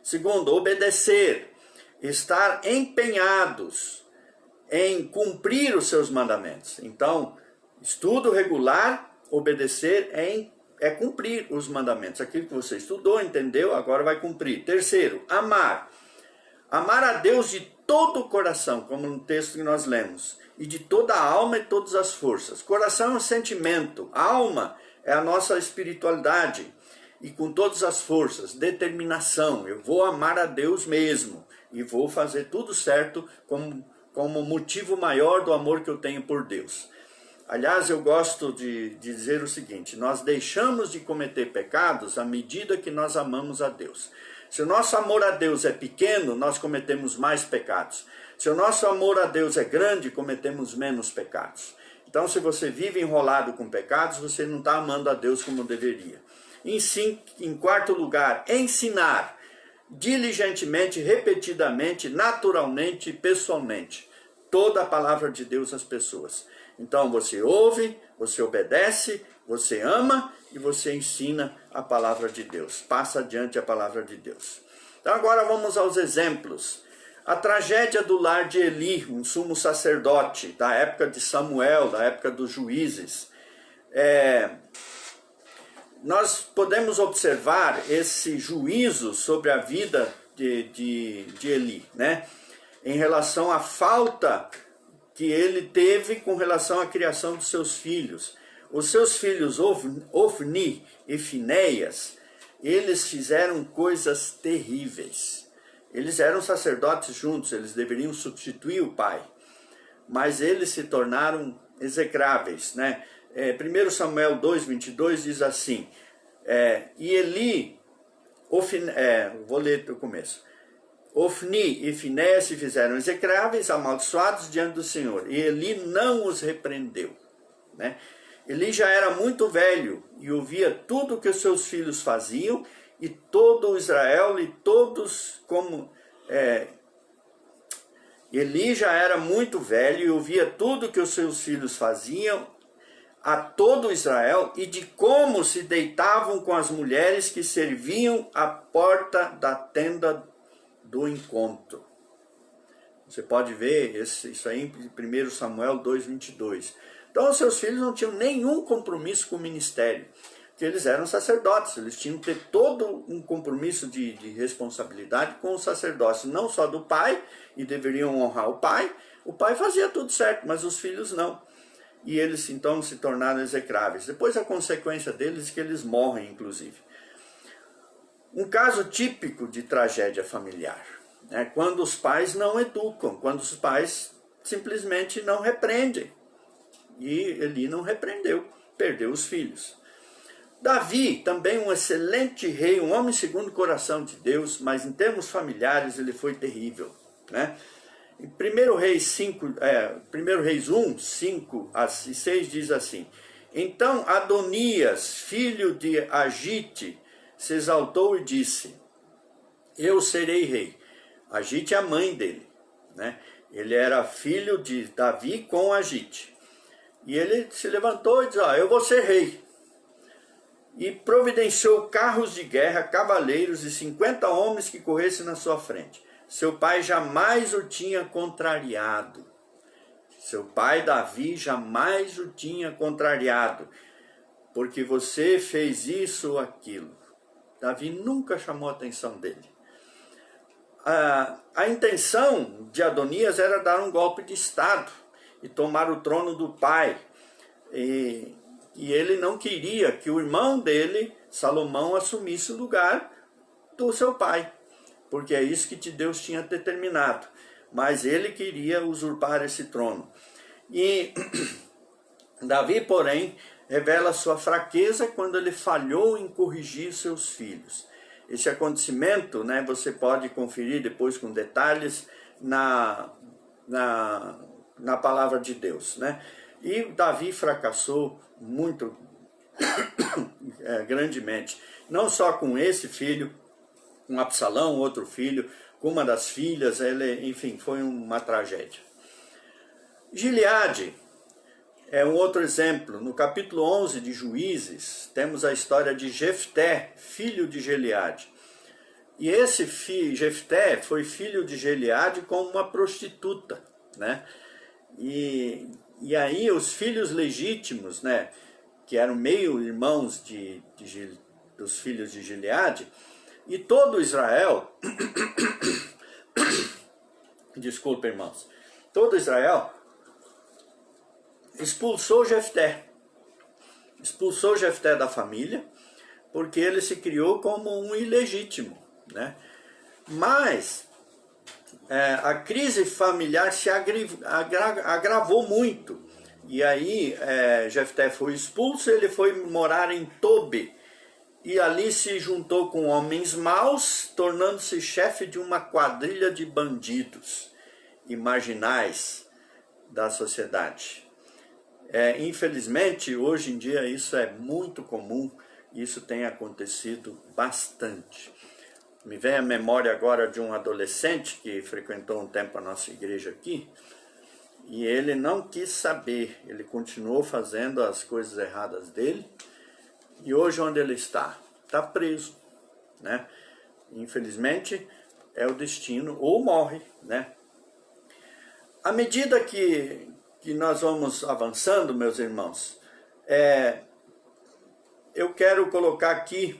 Speaker 1: Segundo, obedecer. Estar empenhados em cumprir os seus mandamentos. Então, estudo regular, obedecer é cumprir os mandamentos. Aquilo que você estudou, entendeu, agora vai cumprir. Terceiro, amar. Amar a Deus de todo o coração, como no texto que nós lemos, e de toda a alma e todas as forças. Coração é um sentimento, alma é a nossa espiritualidade, e com todas as forças, determinação. Eu vou amar a Deus mesmo, e vou fazer tudo certo como motivo maior do amor que eu tenho por Deus. Aliás, eu gosto de dizer o seguinte: nós deixamos de cometer pecados à medida que nós amamos a Deus. Se o nosso amor a Deus é pequeno, nós cometemos mais pecados. Se o nosso amor a Deus é grande, cometemos menos pecados. Então, se você vive enrolado com pecados, você não está amando a Deus como deveria. Em quarto lugar, ensinar diligentemente, repetidamente, naturalmente e pessoalmente toda a palavra de Deus às pessoas. Então você ouve, você obedece, você ama e você ensina a palavra de Deus. Passa adiante a palavra de Deus. Então agora vamos aos exemplos. A tragédia do lar de Eli, um sumo sacerdote da época de Samuel, da época dos juízes. Nós podemos observar esse juízo sobre a vida de Eli, né? Em relação à falta que ele teve com relação à criação dos seus filhos. Os seus filhos Ofni e Finéias, eles fizeram coisas terríveis. Eles eram sacerdotes juntos, eles deveriam substituir o pai, mas eles se tornaram execráveis, né? 1 Samuel 2:22 diz assim, e Eli, vou ler do começo. Ofni e Finéias se fizeram execráveis, amaldiçoados diante do Senhor, e Eli não os repreendeu, né? Eli já era muito velho e ouvia tudo que os seus filhos faziam, e todo Israel e todos Eli já era muito velho e ouvia tudo que os seus filhos faziam a todo Israel, e de como se deitavam com as mulheres que serviam à porta da tenda do encontro. Você pode ver isso aí em 1 Samuel 2:22. Então os seus filhos não tinham nenhum compromisso com o ministério, porque eles eram sacerdotes, eles tinham que ter todo um compromisso de responsabilidade com o sacerdócio, não só do pai, e deveriam honrar o pai fazia tudo certo, mas os filhos não. E eles então se tornaram execráveis. Depois a consequência deles é que eles morrem, inclusive. Um caso típico de tragédia familiar, né? Quando os pais não educam, quando os pais simplesmente não repreendem. E Eli não repreendeu, perdeu os filhos. Davi, também um excelente rei, um homem segundo o coração de Deus, mas em termos familiares ele foi terrível, né? Em 1 Reis 1, 5 e 6 diz assim: então Adonias, filho de Agite, se exaltou e disse: eu serei rei. Agite é a mãe dele, né? Ele era filho de Davi com Agite. E ele se levantou e disse: eu vou ser rei. E providenciou carros de guerra, cavaleiros e 50 homens que corressem na sua frente. Seu pai jamais o tinha contrariado. Seu pai Davi jamais o tinha contrariado, porque você fez isso ou aquilo. Davi nunca chamou a atenção dele. A intenção de Adonias era dar um golpe de estado e tomar o trono do pai. E ele não queria que o irmão dele, Salomão, assumisse o lugar do seu pai, porque é isso que Deus tinha determinado. Mas ele queria usurpar esse trono. E Davi, porém, revela sua fraqueza quando ele falhou em corrigir seus filhos. Esse acontecimento, né, você pode conferir depois com detalhes na palavra de Deus, né? E Davi fracassou muito grandemente, não só com esse filho, com Absalão, outro filho, com uma das filhas, enfim, foi uma tragédia. Gileade é um outro exemplo. No capítulo 11 de Juízes, temos a história de Jefté, filho de Gileade. E esse Jefté foi filho de Gileade com uma prostituta, né? E aí os filhos legítimos, né, que eram meio irmãos dos filhos de Gileade, e todo Israel, desculpa, irmãos, todo Israel expulsou Jefté da família, porque ele se criou como um ilegítimo, né? Mas a crise familiar se agravou muito, e aí Jefté foi expulso. Ele foi morar em Tobi, e ali se juntou com homens maus, tornando-se chefe de uma quadrilha de bandidos e marginais da sociedade. Infelizmente, hoje em dia isso é muito comum, isso tem acontecido bastante. Me vem à memória agora de um adolescente que frequentou um tempo a nossa igreja aqui, e ele não quis saber, ele continuou fazendo as coisas erradas dele, e hoje onde ele está? Está preso, né? Infelizmente é o destino, ou morre, né? À medida que nós vamos avançando, meus irmãos, eu quero colocar aqui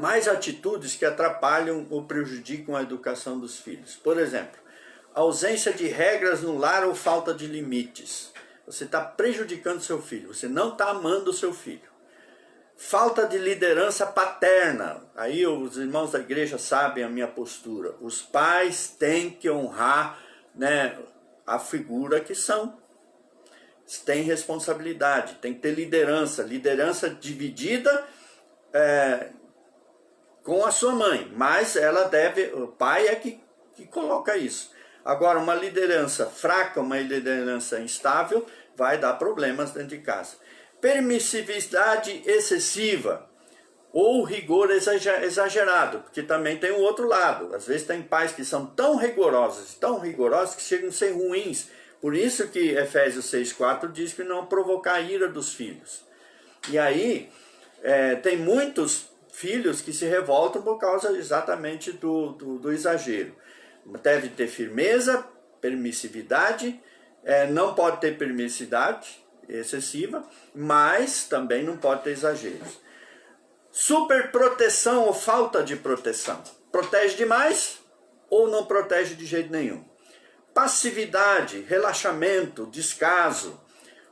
Speaker 1: mais atitudes que atrapalham ou prejudicam a educação dos filhos. Por exemplo, ausência de regras no lar ou falta de limites. Você está prejudicando seu filho, você não está amando o seu filho. Falta de liderança paterna. Aí os irmãos da igreja sabem a minha postura. Os pais têm que honrar, né, a figura que são. Tem responsabilidade, tem que ter liderança. Liderança dividida com a sua mãe, mas ela deve, o pai é que coloca isso. Agora, uma liderança fraca, uma liderança instável, vai dar problemas dentro de casa. Permissividade excessiva ou rigor exagerado, porque também tem o outro lado. Às vezes tem pais que são tão rigorosos que chegam a ser ruins. Por isso que Efésios 6,4 diz que não provocar a ira dos filhos. E aí tem muitos filhos que se revoltam por causa exatamente do exagero. Deve ter firmeza, permissividade, não pode ter permissividade excessiva, mas também não pode ter exageros. Superproteção ou falta de proteção. Protege demais ou não protege de jeito nenhum. Passividade, relaxamento, descaso,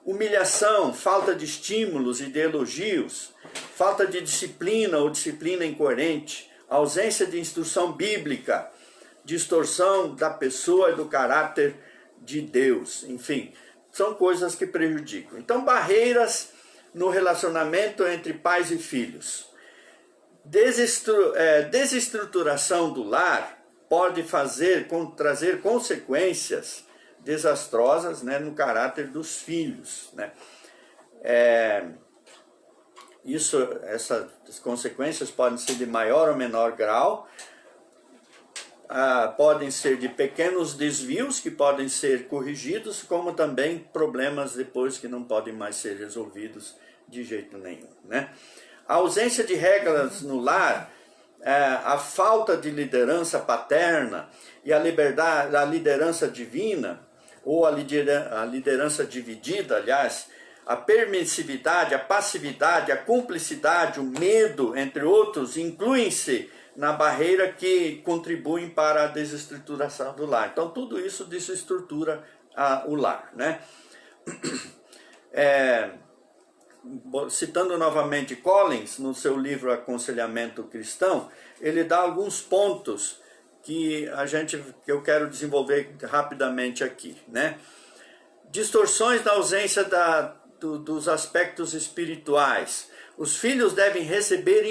Speaker 1: humilhação, falta de estímulos e de elogios, falta de disciplina ou disciplina incoerente, ausência de instrução bíblica, distorção da pessoa e do caráter de Deus, enfim, são coisas que prejudicam. Então, barreiras no relacionamento entre pais e filhos. Desestruturação do lar pode trazer consequências desastrosas, né, no caráter dos filhos, né? essas consequências podem ser de maior ou menor grau, podem ser de pequenos desvios que podem ser corrigidos, como também problemas depois que não podem mais ser resolvidos de jeito nenhum, né? A ausência de regras no lar, a falta de liderança paterna e a liderança divina, ou a liderança dividida, aliás, a permissividade, a passividade, a cumplicidade, o medo, entre outros, incluem-se na barreira que contribuem para a desestruturação do lar. Então, tudo isso desestrutura o lar, né? Citando novamente Collins, no seu livro Aconselhamento Cristão, ele dá alguns pontos que eu quero desenvolver rapidamente aqui, né? Distorções da ausência dos aspectos espirituais. Os filhos devem receber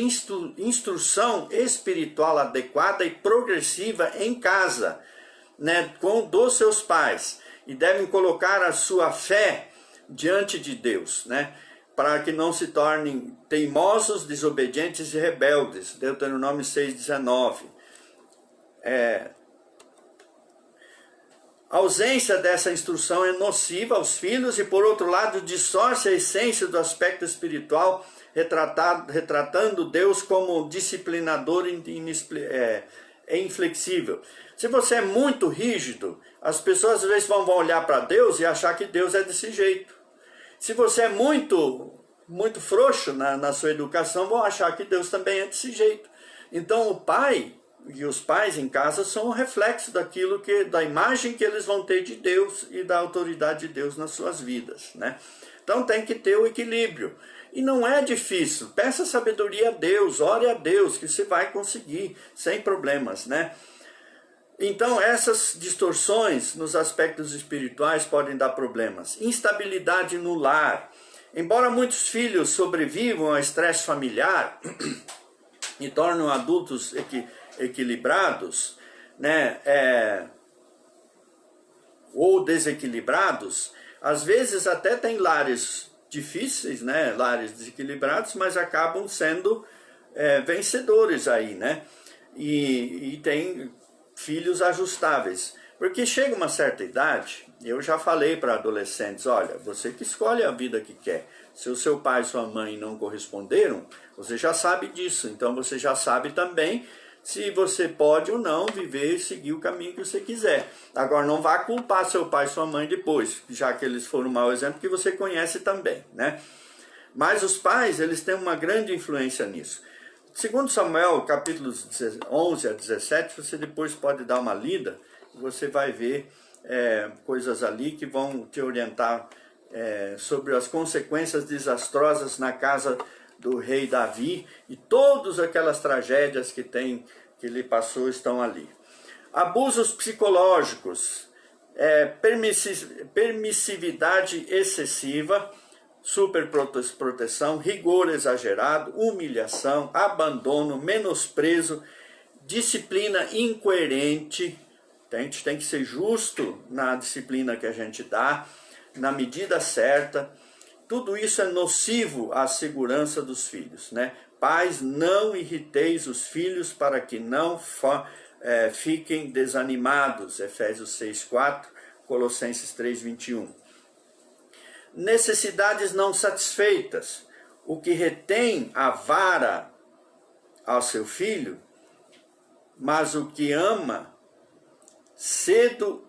Speaker 1: instrução espiritual adequada e progressiva em casa, né, dos seus pais, e devem colocar a sua fé diante de Deus, né, para que não se tornem teimosos, desobedientes e rebeldes. Deuteronômio 6,19. A ausência dessa instrução é nociva aos filhos e, por outro lado, distorce a essência do aspecto espiritual, retratando Deus como disciplinador e inflexível. Se você é muito rígido, as pessoas às vezes vão olhar para Deus e achar que Deus é desse jeito. Se você é muito frouxo na sua educação, vão achar que Deus também é desse jeito. Então o pai e os pais em casa são um reflexo da imagem que eles vão ter de Deus e da autoridade de Deus nas suas vidas, né? Então tem que ter o equilíbrio. E não é difícil. Peça sabedoria a Deus, ore a Deus, que você vai conseguir, sem problemas, né? Então essas distorções nos aspectos espirituais podem dar problemas. Instabilidade no lar. Embora muitos filhos sobrevivam ao estresse familiar e tornem adultos equilibrados, né, ou desequilibrados, às vezes até tem lares difíceis, né, lares desequilibrados, mas acabam sendo vencedores aí, né, e tem filhos ajustáveis, porque chega uma certa idade, eu já falei para adolescentes, olha, você que escolhe a vida que quer. Se o seu pai e sua mãe não corresponderam, você já sabe disso, então você já sabe também se você pode ou não viver e seguir o caminho que você quiser. Agora, não vá culpar seu pai e sua mãe depois, já que eles foram um mau exemplo, que você conhece também, né? Mas os pais, eles têm uma grande influência nisso. Segundo Samuel, capítulos 11 a 17, você depois pode dar uma lida, você vai ver coisas ali que vão te orientar sobre as consequências desastrosas na casa do rei Davi, e todas aquelas tragédias que ele passou estão ali. Abusos psicológicos, permissividade excessiva, superproteção, rigor exagerado, humilhação, abandono, menosprezo, disciplina incoerente. A gente tem que ser justo na disciplina que a gente dá, na medida certa. Tudo isso é nocivo à segurança dos filhos, né? Pais, não irriteis os filhos para que não fiquem desanimados. Efésios 6:4, Colossenses 3:21. Necessidades não satisfeitas. O que retém a vara ao seu filho, mas o que ama cedo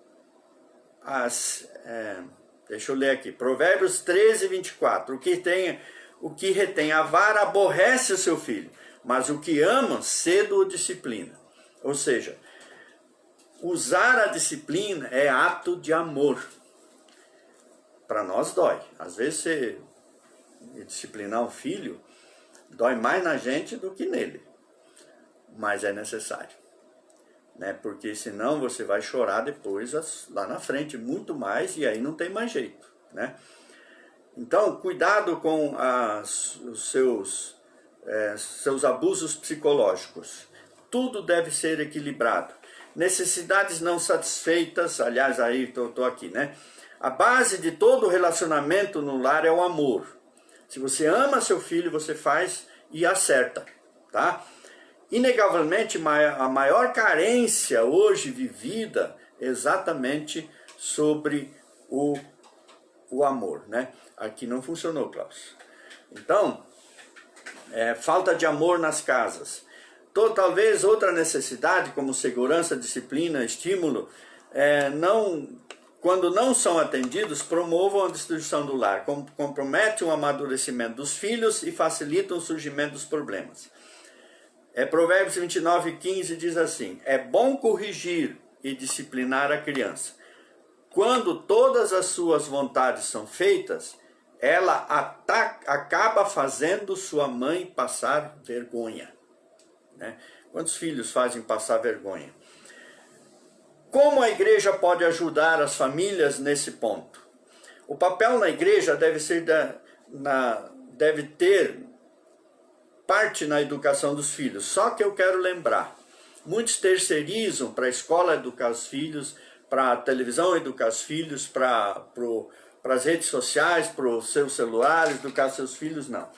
Speaker 1: deixa eu ler aqui, Provérbios 13:24. O que retém a vara aborrece o seu filho, mas o que ama cedo o disciplina. Ou seja, usar a disciplina é ato de amor. Para nós dói. Às vezes você disciplinar um filho dói mais na gente do que nele. Mas é necessário, né? Porque senão você vai chorar depois lá na frente muito mais, e aí não tem mais jeito, né? Então, cuidado com os seus abusos psicológicos. Tudo deve ser equilibrado. Necessidades não satisfeitas, aliás, aí estou aqui, né? A base de todo relacionamento no lar é o amor. Se você ama seu filho, você faz e acerta, tá? Inegavelmente, a maior carência hoje vivida é exatamente sobre o amor, né? Aqui não funcionou, Klaus. Então, falta de amor nas casas. Talvez outra necessidade, como segurança, disciplina, estímulo, quando não são atendidos, promovam a destruição do lar, comprometem o amadurecimento dos filhos e facilitam o surgimento dos problemas. Provérbios 29:15 diz assim: é bom corrigir e disciplinar a criança. Quando todas as suas vontades são feitas, ela acaba fazendo sua mãe passar vergonha. Né? Quantos filhos fazem passar vergonha? Como a igreja pode ajudar as famílias nesse ponto? O papel na igreja deve ter parte na educação dos filhos. Só que eu quero lembrar, muitos terceirizam para a escola educar os filhos, para a televisão educar os filhos, para as redes sociais, para os seus celulares educar seus filhos, não.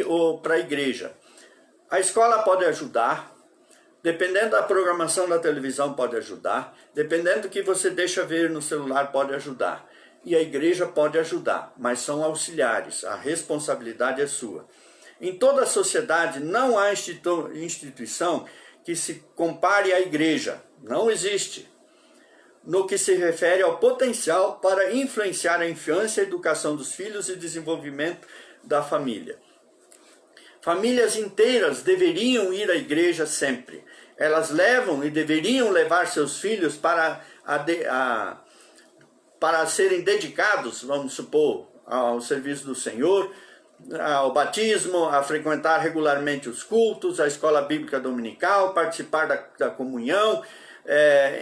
Speaker 1: Ou para a igreja. A escola pode ajudar, dependendo da programação da televisão pode ajudar, dependendo do que você deixa ver no celular pode ajudar. E a igreja pode ajudar, mas são auxiliares, a responsabilidade é sua. Em toda a sociedade não há instituição que se compare à igreja, não existe. No que se refere ao potencial para influenciar a infância, a educação dos filhos e desenvolvimento da família. Famílias inteiras deveriam ir à igreja sempre. Elas levam e deveriam levar seus filhos para serem dedicados, vamos supor, ao serviço do Senhor, ao batismo, a frequentar regularmente os cultos, a escola bíblica dominical, participar da comunhão,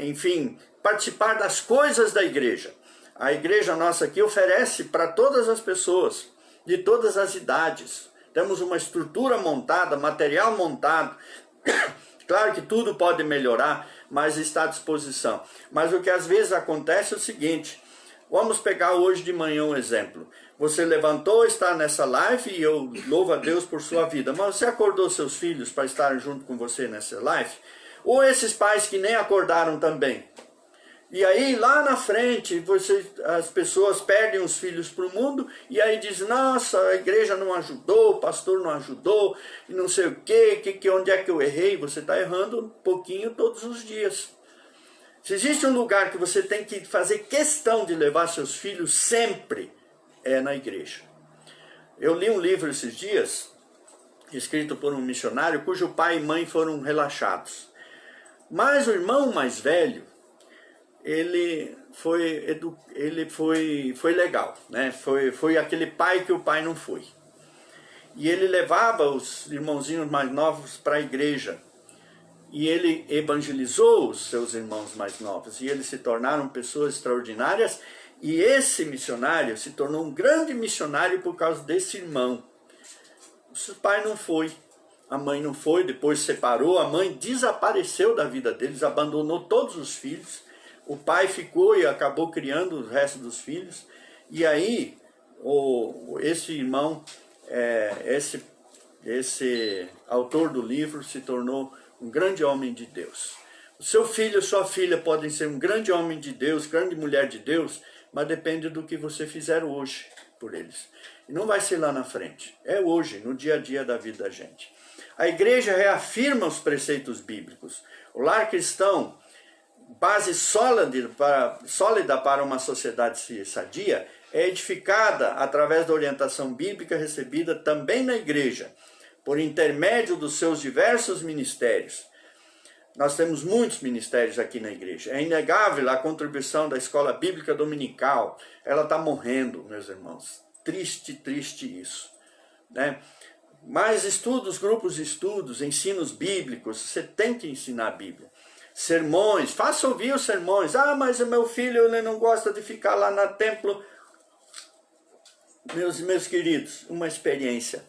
Speaker 1: enfim, participar das coisas da igreja. A igreja nossa aqui oferece para todas as pessoas, de todas as idades. Temos uma estrutura montada, material montado. Claro que tudo pode melhorar, mas está à disposição. Mas o que às vezes acontece é o seguinte: vamos pegar hoje de manhã um exemplo. Você levantou, está nessa live e eu louvo a Deus por sua vida. Mas você acordou seus filhos para estarem junto com você nessa live? Ou esses pais que nem acordaram também? E aí lá na frente as pessoas perdem os filhos para o mundo e aí dizem: nossa, a igreja não ajudou, o pastor não ajudou, e não sei o quê, onde é que eu errei? Você está errando um pouquinho todos os dias. Se existe um lugar que você tem que fazer questão de levar seus filhos sempre, é na igreja. Eu li um livro esses dias, escrito por um missionário, cujo pai e mãe foram relaxados. Mas o irmão mais velho, ele foi legal, né? Foi aquele pai que o pai não foi. E ele levava os irmãozinhos mais novos para a igreja. E ele evangelizou os seus irmãos mais novos. E eles se tornaram pessoas extraordinárias. E esse missionário se tornou um grande missionário por causa desse irmão. O pai não foi, a mãe não foi, depois separou, a mãe desapareceu da vida deles, abandonou todos os filhos. O pai ficou e acabou criando o resto dos filhos. E aí, esse irmão, esse autor do livro, se tornou um grande homem de Deus. O seu filho e sua filha podem ser um grande homem de Deus, grande mulher de Deus, mas depende do que você fizer hoje por eles. E não vai ser lá na frente. É hoje, no dia a dia da vida da gente. A igreja reafirma os preceitos bíblicos. O lar cristão, base sólida para uma sociedade sadia, é edificada através da orientação bíblica recebida também na igreja, por intermédio dos seus diversos ministérios. Nós temos muitos ministérios aqui na igreja. É inegável a contribuição da escola bíblica dominical. Ela está morrendo, meus irmãos. Triste, triste isso, né? Mais estudos, grupos de estudos, ensinos bíblicos. Você tem que ensinar a Bíblia. Sermões, faça ouvir os sermões. Ah, mas o meu filho ele não gosta de ficar lá no templo. Meus queridos, uma experiência.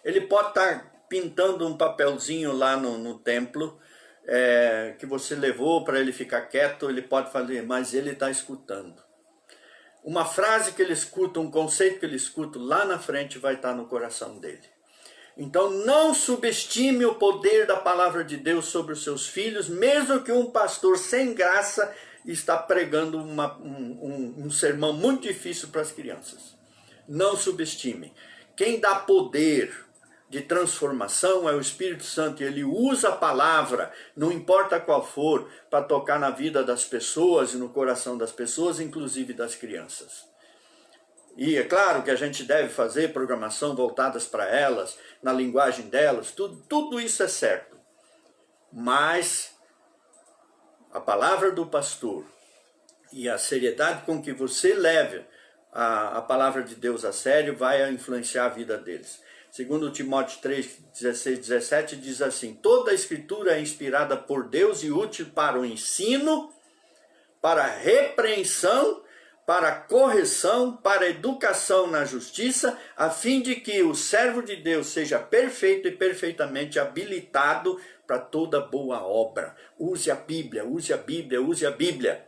Speaker 1: Ele pode estar pintando um papelzinho lá no templo, que você levou para ele ficar quieto, ele pode fazer, mas ele está escutando. uma frase que ele escuta, um conceito que ele escuta, lá na frente vai estar no coração dele. Então não subestime o poder da palavra de Deus sobre os seus filhos, mesmo que um pastor sem graça está pregando um sermão muito difícil para as crianças. Não subestime. Quem dá poder de transformação é o Espírito Santo, e ele usa a palavra, não importa qual for, para tocar na vida das pessoas e no coração das pessoas, inclusive das crianças. E é claro que a gente deve fazer programação voltadas para elas, na linguagem delas, tudo isso é certo. Mas a palavra do pastor e a seriedade com que você leve a palavra de Deus a sério vai influenciar a vida deles. Segundo Timóteo 3, 16, 17, diz assim: toda a escritura é inspirada por Deus e útil para o ensino, para a repreensão, para a correção, para a educação na justiça, a fim de que o servo de Deus seja perfeito e perfeitamente habilitado para toda boa obra. Use a Bíblia, use a Bíblia, use a Bíblia.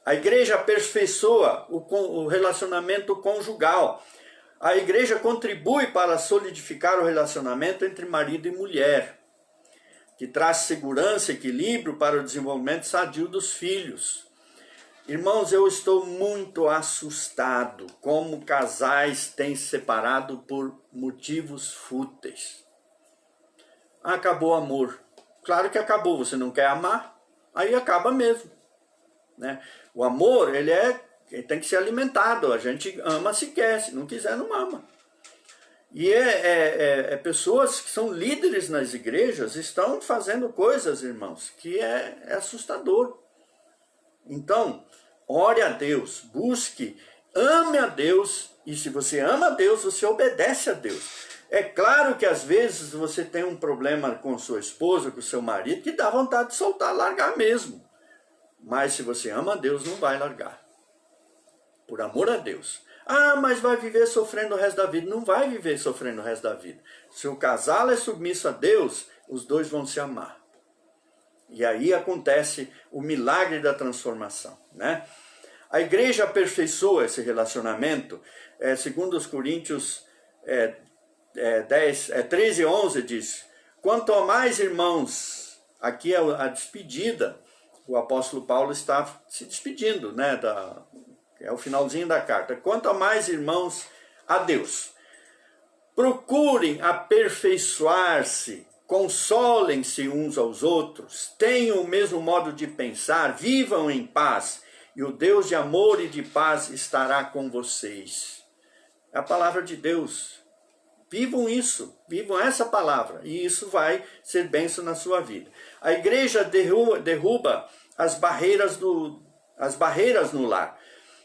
Speaker 1: A igreja aperfeiçoa o relacionamento conjugal. A igreja contribui para solidificar o relacionamento entre marido e mulher, que traz segurança e equilíbrio para o desenvolvimento sadio dos filhos. Irmãos, eu estou muito assustado como casais têm se separado por motivos fúteis. Acabou o amor. Claro que acabou, você não quer amar, aí acaba mesmo, né? O amor, ele tem que ser alimentado, a gente ama se quer, se não quiser não ama. E pessoas que são líderes nas igrejas estão fazendo coisas, irmãos, que é assustador. Então, ore a Deus, busque, ame a Deus, e se você ama a Deus, você obedece a Deus. É claro que às vezes você tem um problema com sua esposa, com seu marido, que dá vontade de soltar, largar mesmo. Mas se você ama a Deus, não vai largar. Por amor a Deus. Ah, mas vai viver sofrendo o resto da vida. Não vai viver sofrendo o resto da vida. Se o casal é submisso a Deus, os dois vão se amar. E aí acontece o milagre da transformação, né? A igreja aperfeiçoa esse relacionamento. Segundo os Coríntios 13, 11 diz: quanto a mais, irmãos, aqui é a despedida. O apóstolo Paulo está se despedindo, né? É o finalzinho da carta. Quanto a mais, irmãos, a Deus, procurem aperfeiçoar-se, consolem-se uns aos outros, tenham o mesmo modo de pensar, vivam em paz, e o Deus de amor e de paz estará com vocês. É a palavra de Deus. Vivam isso, vivam essa palavra, e isso vai ser bênção na sua vida. A igreja derruba as barreiras no lar.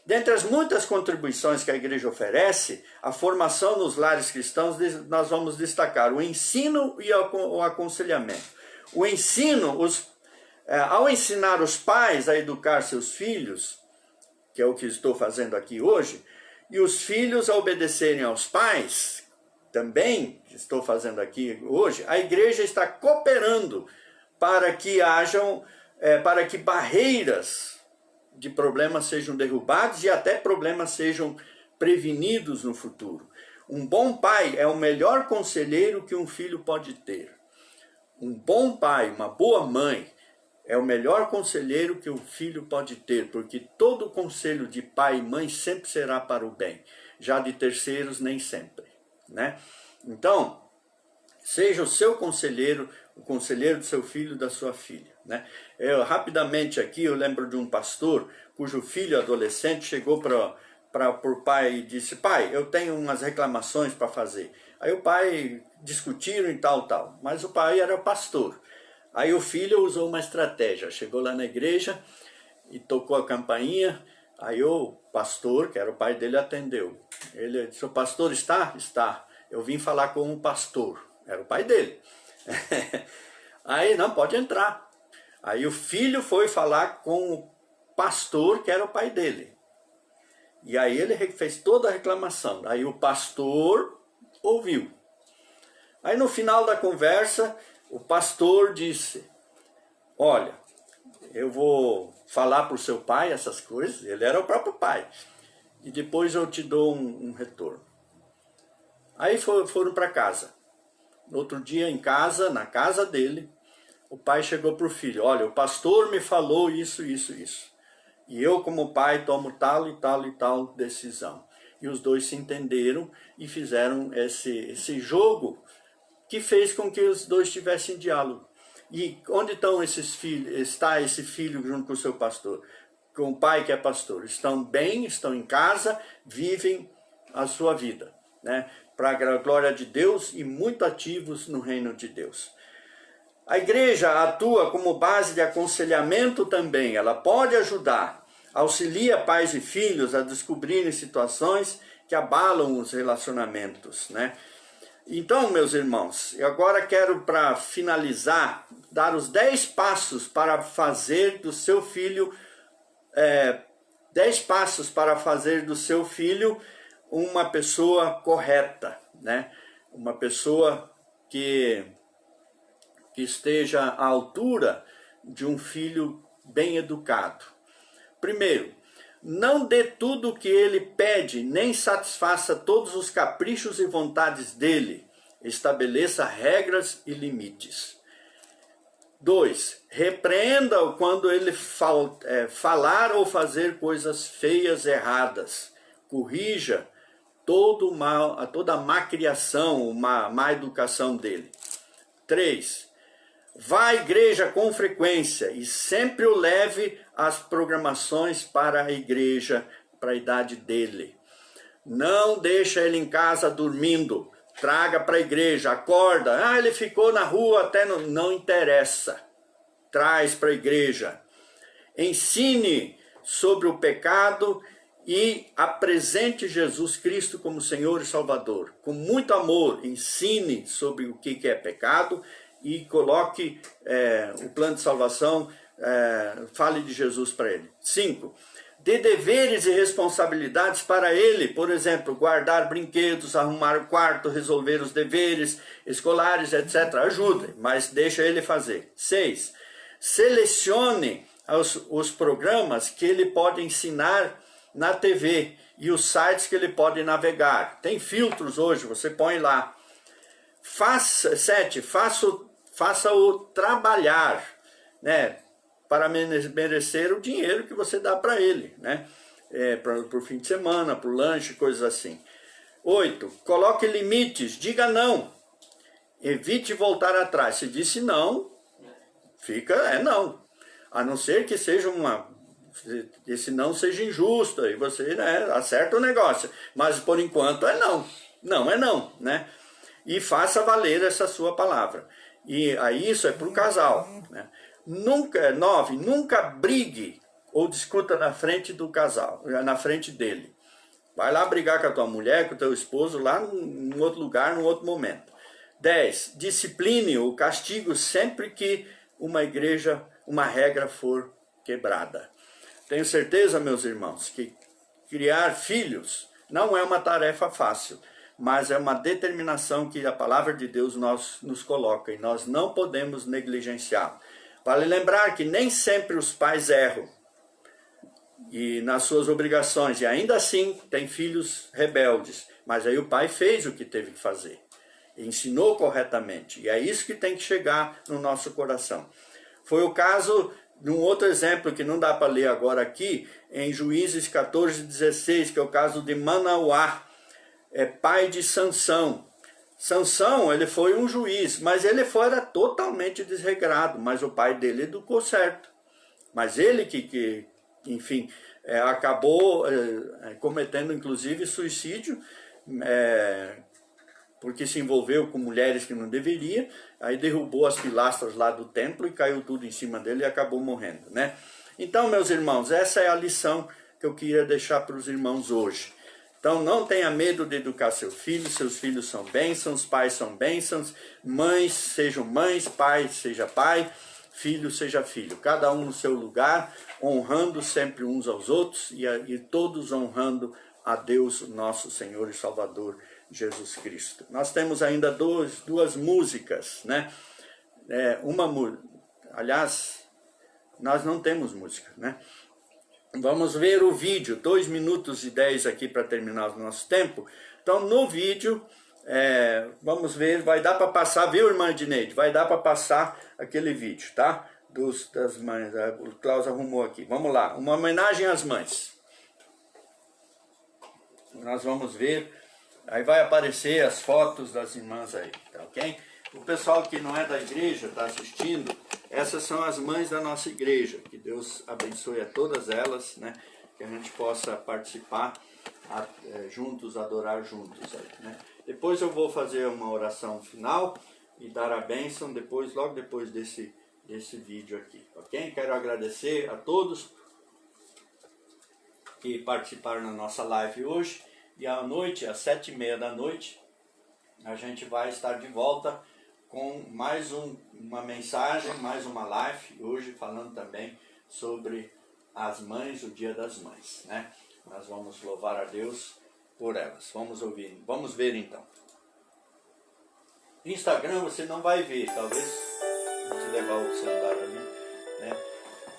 Speaker 1: Dentre as muitas contribuições que a igreja oferece, a formação nos lares cristãos, nós vamos destacar o ensino e o aconselhamento. O ensino, ao ensinar os pais a educar seus filhos, que é o que estou fazendo aqui hoje, e os filhos a obedecerem aos pais, também estou fazendo aqui hoje, a igreja está cooperando para que para que barreiras de problemas sejam derrubados e até problemas sejam prevenidos no futuro. Um bom pai é o melhor conselheiro que um filho pode ter. Um bom pai, uma boa mãe, é o melhor conselheiro que um filho pode ter, porque todo conselho de pai e mãe sempre será para o bem, já de terceiros nem sempre, né? Então, seja o seu conselheiro, o conselheiro do seu filho e da sua filha, né? Rapidamente aqui, eu lembro de um pastor cujo filho adolescente chegou para o pai e disse: pai, eu tenho umas reclamações para fazer. Aí o pai discutiram e tal, mas o pai era pastor. Aí o filho usou uma estratégia, chegou lá na igreja e tocou a campainha. Aí o pastor, que era o pai dele, atendeu. Ele disse: o pastor está? Está. Eu vim falar com o pastor. Era o pai dele. Aí, não, pode entrar. Aí o filho foi falar com o pastor, que era o pai dele. E aí ele fez toda a reclamação. Aí o pastor ouviu. Aí no final da conversa, o pastor disse: olha, eu vou falar para o seu pai essas coisas. Ele era o próprio pai. e depois eu te dou um retorno. Aí foram para casa. No outro dia em casa, na casa dele, o pai chegou para o filho: olha, o pastor me falou isso, isso, isso. E eu, como pai, tomo tal e tal e tal decisão. E os dois se entenderam e fizeram esse jogo que fez com que os dois tivessem diálogo. E onde estão esses filhos? Está esse filho junto com o seu pastor? Com o pai que é pastor? Estão bem, estão em casa, vivem a sua vida, né? Para a glória de Deus e muito ativos no reino de Deus. A igreja atua como base de aconselhamento também. Ela pode ajudar, auxilia pais e filhos a descobrirem situações que abalam os relacionamentos, né? Então, meus irmãos, eu agora quero, para finalizar, dar os 10 passos para fazer do seu filho, 10 passos para fazer do seu filho uma pessoa correta, né? Uma pessoa que esteja à altura de um filho bem educado. Primeiro, não dê tudo o que ele pede, nem satisfaça todos os caprichos e vontades dele. Estabeleça regras e limites. 2. Repreenda-o quando ele falar ou fazer coisas feias, erradas. Corrija toda a má criação, má educação dele. 3. Vá à igreja com frequência e sempre o leve às programações para a igreja, para a idade dele. Não deixa ele em casa dormindo. Traga para a igreja, acorda. Ele ficou na rua até não interessa. Traz para a igreja. Ensine sobre o pecado e apresente Jesus Cristo como Senhor e Salvador. Com muito amor, ensine sobre o que é pecado e coloque o plano de salvação, fale de Jesus para ele. 5. Dê deveres e responsabilidades para ele, por exemplo, guardar brinquedos, arrumar o quarto, resolver os deveres escolares, etc. Ajude, mas deixa ele fazer. 6. Selecione os programas que ele pode ensinar na TV e os sites que ele pode navegar. Tem filtros hoje, você põe lá. 7. Faça-o trabalhar, né, para merecer o dinheiro que você dá para ele, né? Para o fim de semana, para o lanche, coisas assim. 8. Coloque limites, diga não. Evite voltar atrás. Se disse não, fica não. A não ser que seja esse não seja injusto, aí você, né, acerta o negócio. Mas por enquanto é não. Não é não, né? E faça valer essa sua palavra. E aí isso é para o casal, né? 9. Nunca brigue ou discuta na frente do casal, na frente dele. Vai lá brigar com a tua mulher, com o teu esposo, lá em outro lugar, num outro momento. 10. Discipline ou castigo sempre que uma regra for quebrada. Tenho certeza, meus irmãos, que criar filhos não é uma tarefa fácil, mas é uma determinação que a palavra de Deus nos coloca e nós não podemos negligenciar. Vale lembrar que nem sempre os pais erram e nas suas obrigações, e ainda assim tem filhos rebeldes, mas aí o pai fez o que teve que fazer, ensinou corretamente, e é isso que tem que chegar no nosso coração. Foi o caso de um outro exemplo que não dá para ler agora aqui, em Juízes 14:16, que é o caso de Manauá, pai de Sansão. Sansão, ele foi um juiz, mas ele era totalmente desregrado, mas o pai dele educou certo. Mas ele enfim, acabou cometendo inclusive suicídio, porque se envolveu com mulheres que não deveria, aí derrubou as pilastras lá do templo e caiu tudo em cima dele e acabou morrendo, né? Então, meus irmãos, essa é a lição que eu queria deixar para os irmãos hoje. Então não tenha medo de educar seus filhos são bênçãos, pais são bênçãos, mães sejam mães, pai seja pai, filho seja filho, cada um no seu lugar, honrando sempre uns aos outros e todos honrando a Deus, nosso Senhor e Salvador, Jesus Cristo. Nós temos ainda duas músicas, né? Aliás, nós não temos música, né? vamos ver o vídeo, 2 minutos e 10 aqui para terminar o nosso tempo. Então no vídeo, vamos ver, vai dar para passar, viu, irmã Edneide? Vai dar para passar aquele vídeo, tá? Das mães, o Klaus arrumou aqui. Vamos lá, uma homenagem às mães. Nós vamos ver, aí vai aparecer as fotos das irmãs aí, tá ok? O pessoal que não é da igreja, está assistindo, essas são as mães da nossa igreja. Que Deus abençoe a todas elas, né? Que a gente possa participar juntos, adorar juntos aí, né? Depois eu vou fazer uma oração final e dar a bênção logo depois desse vídeo aqui, ok? Quero agradecer a todos que participaram na nossa live hoje. E à noite, às 7h30 da noite, a gente vai estar de volta com mais uma mensagem, mais uma live, hoje falando também sobre as mães, o Dia das Mães, né? Nós vamos louvar a Deus por elas. Vamos ver então. Instagram você não vai ver, talvez se levar o celular ali, né?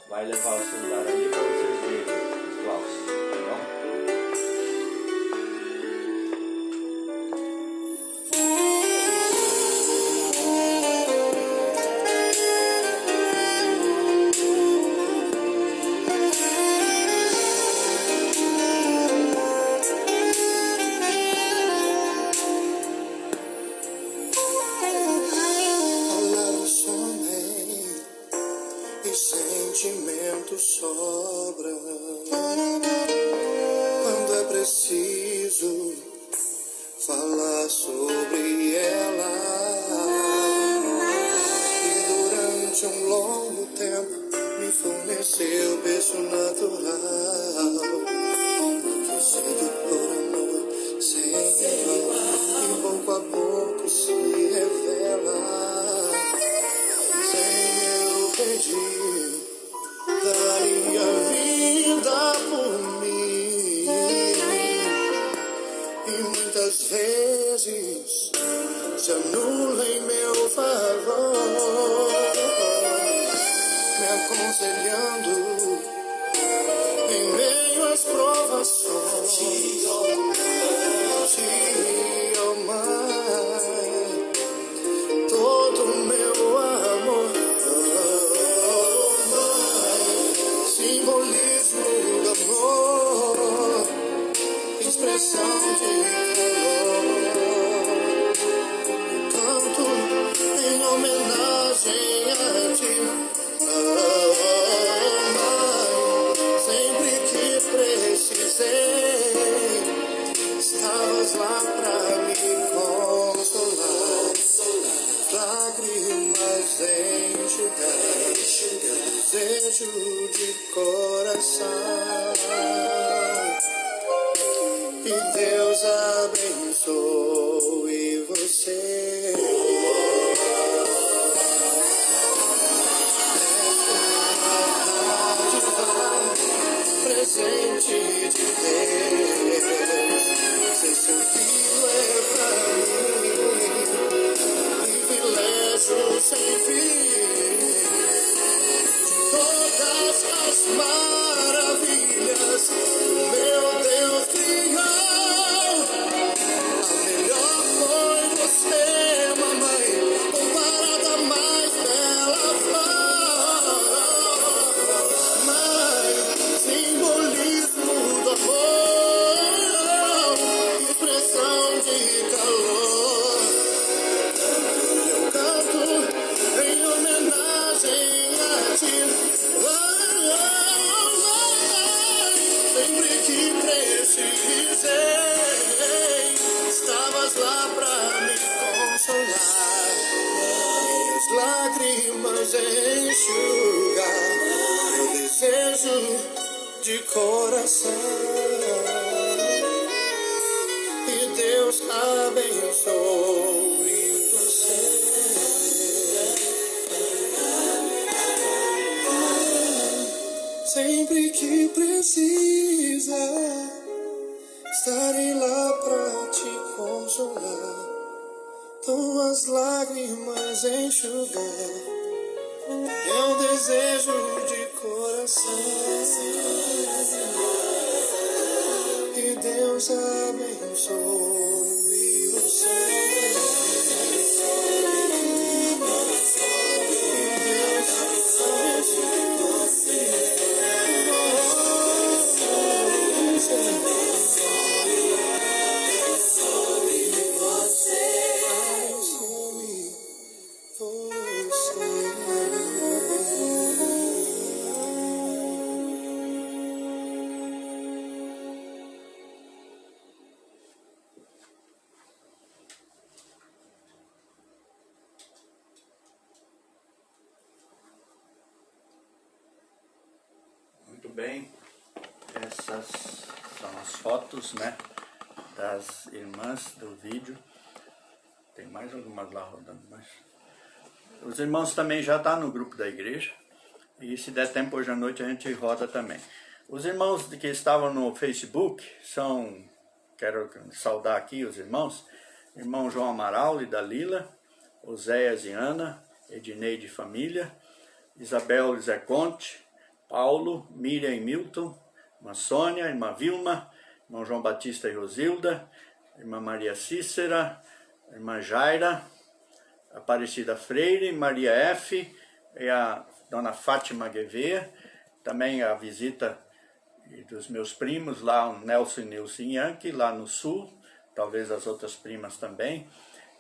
Speaker 1: Vai levar o celular ali para vocês verem, Klaus.
Speaker 4: Sobra quando é preciso falar sobre ela, e durante um longo tempo me forneceu berço natural, aquecido por amor sem igual, e pouco a pouco se revela, sem eu pedir. Daria vida por mim, e muitas vezes se anula em meu favor, me aconselhando em meio às provações. Te amar, todo o meu amor. Simbolismo do amor, expressão de calor, canto em homenagem a ti, mãe, sempre que precisei, estavas lá pra me consolar, lágrimas enxugar, desejo de coração, e Deus abençoe você. Presente de Deus, ser seu filho é pra mim privilégio sem fim. Todas as maravilhas que o meu Deus criou, a melhor foi você, mamãe, comparada à mais bela flor. Mãe, simbolismo do amor, expressão de calor. Eu canto em homenagem a ti. Sempre que precisei, estavas lá pra me consolar, minhas lágrimas enxugar, meu desejo de coração, e Deus abençoe você. Sempre que precisa, estarei lá pra te consolar, tuas lágrimas enxugar, meu desejo de coração. Deus abençoe você.
Speaker 1: Muito bem, essas são as fotos, né, das irmãs do vídeo. Tem mais algumas lá rodando, mas os irmãos também já estão no grupo da igreja, e se der tempo hoje à noite a gente roda também. Os irmãos que estavam no Facebook são, quero saudar aqui os irmãos, irmão João Amaral e Dalila, Oséias e Ana, Edneide e família, Isabel e Zé Conte, Paulo, Miriam e Milton, irmã Sônia, irmã Vilma, irmão João Batista e Rosilda, irmã Maria Cícera, irmã Jaira, Aparecida Freire, Maria F. e a dona Fátima Guevê, também a visita dos meus primos lá, o Nelson e Nilson Yankee, lá no sul, talvez as outras primas também,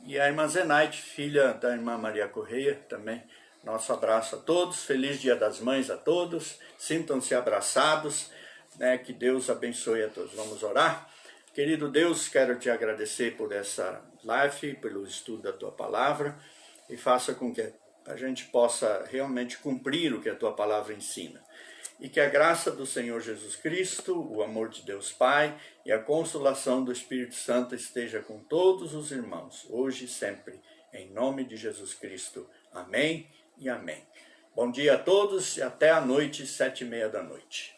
Speaker 1: e a irmã Zenaide, filha da irmã Maria Correia, também. Nosso abraço a todos, feliz Dia das Mães a todos, sintam-se abraçados, né? Que Deus abençoe a todos. Vamos orar? Querido Deus, quero te agradecer por essa live, pelo estudo da tua palavra, e faça com que a gente possa realmente cumprir o que a tua palavra ensina. E que a graça do Senhor Jesus Cristo, o amor de Deus Pai e a consolação do Espírito Santo esteja com todos os irmãos, hoje e sempre, em nome de Jesus Cristo. Amém e amém. Bom dia a todos e até a noite, 7:30 da noite.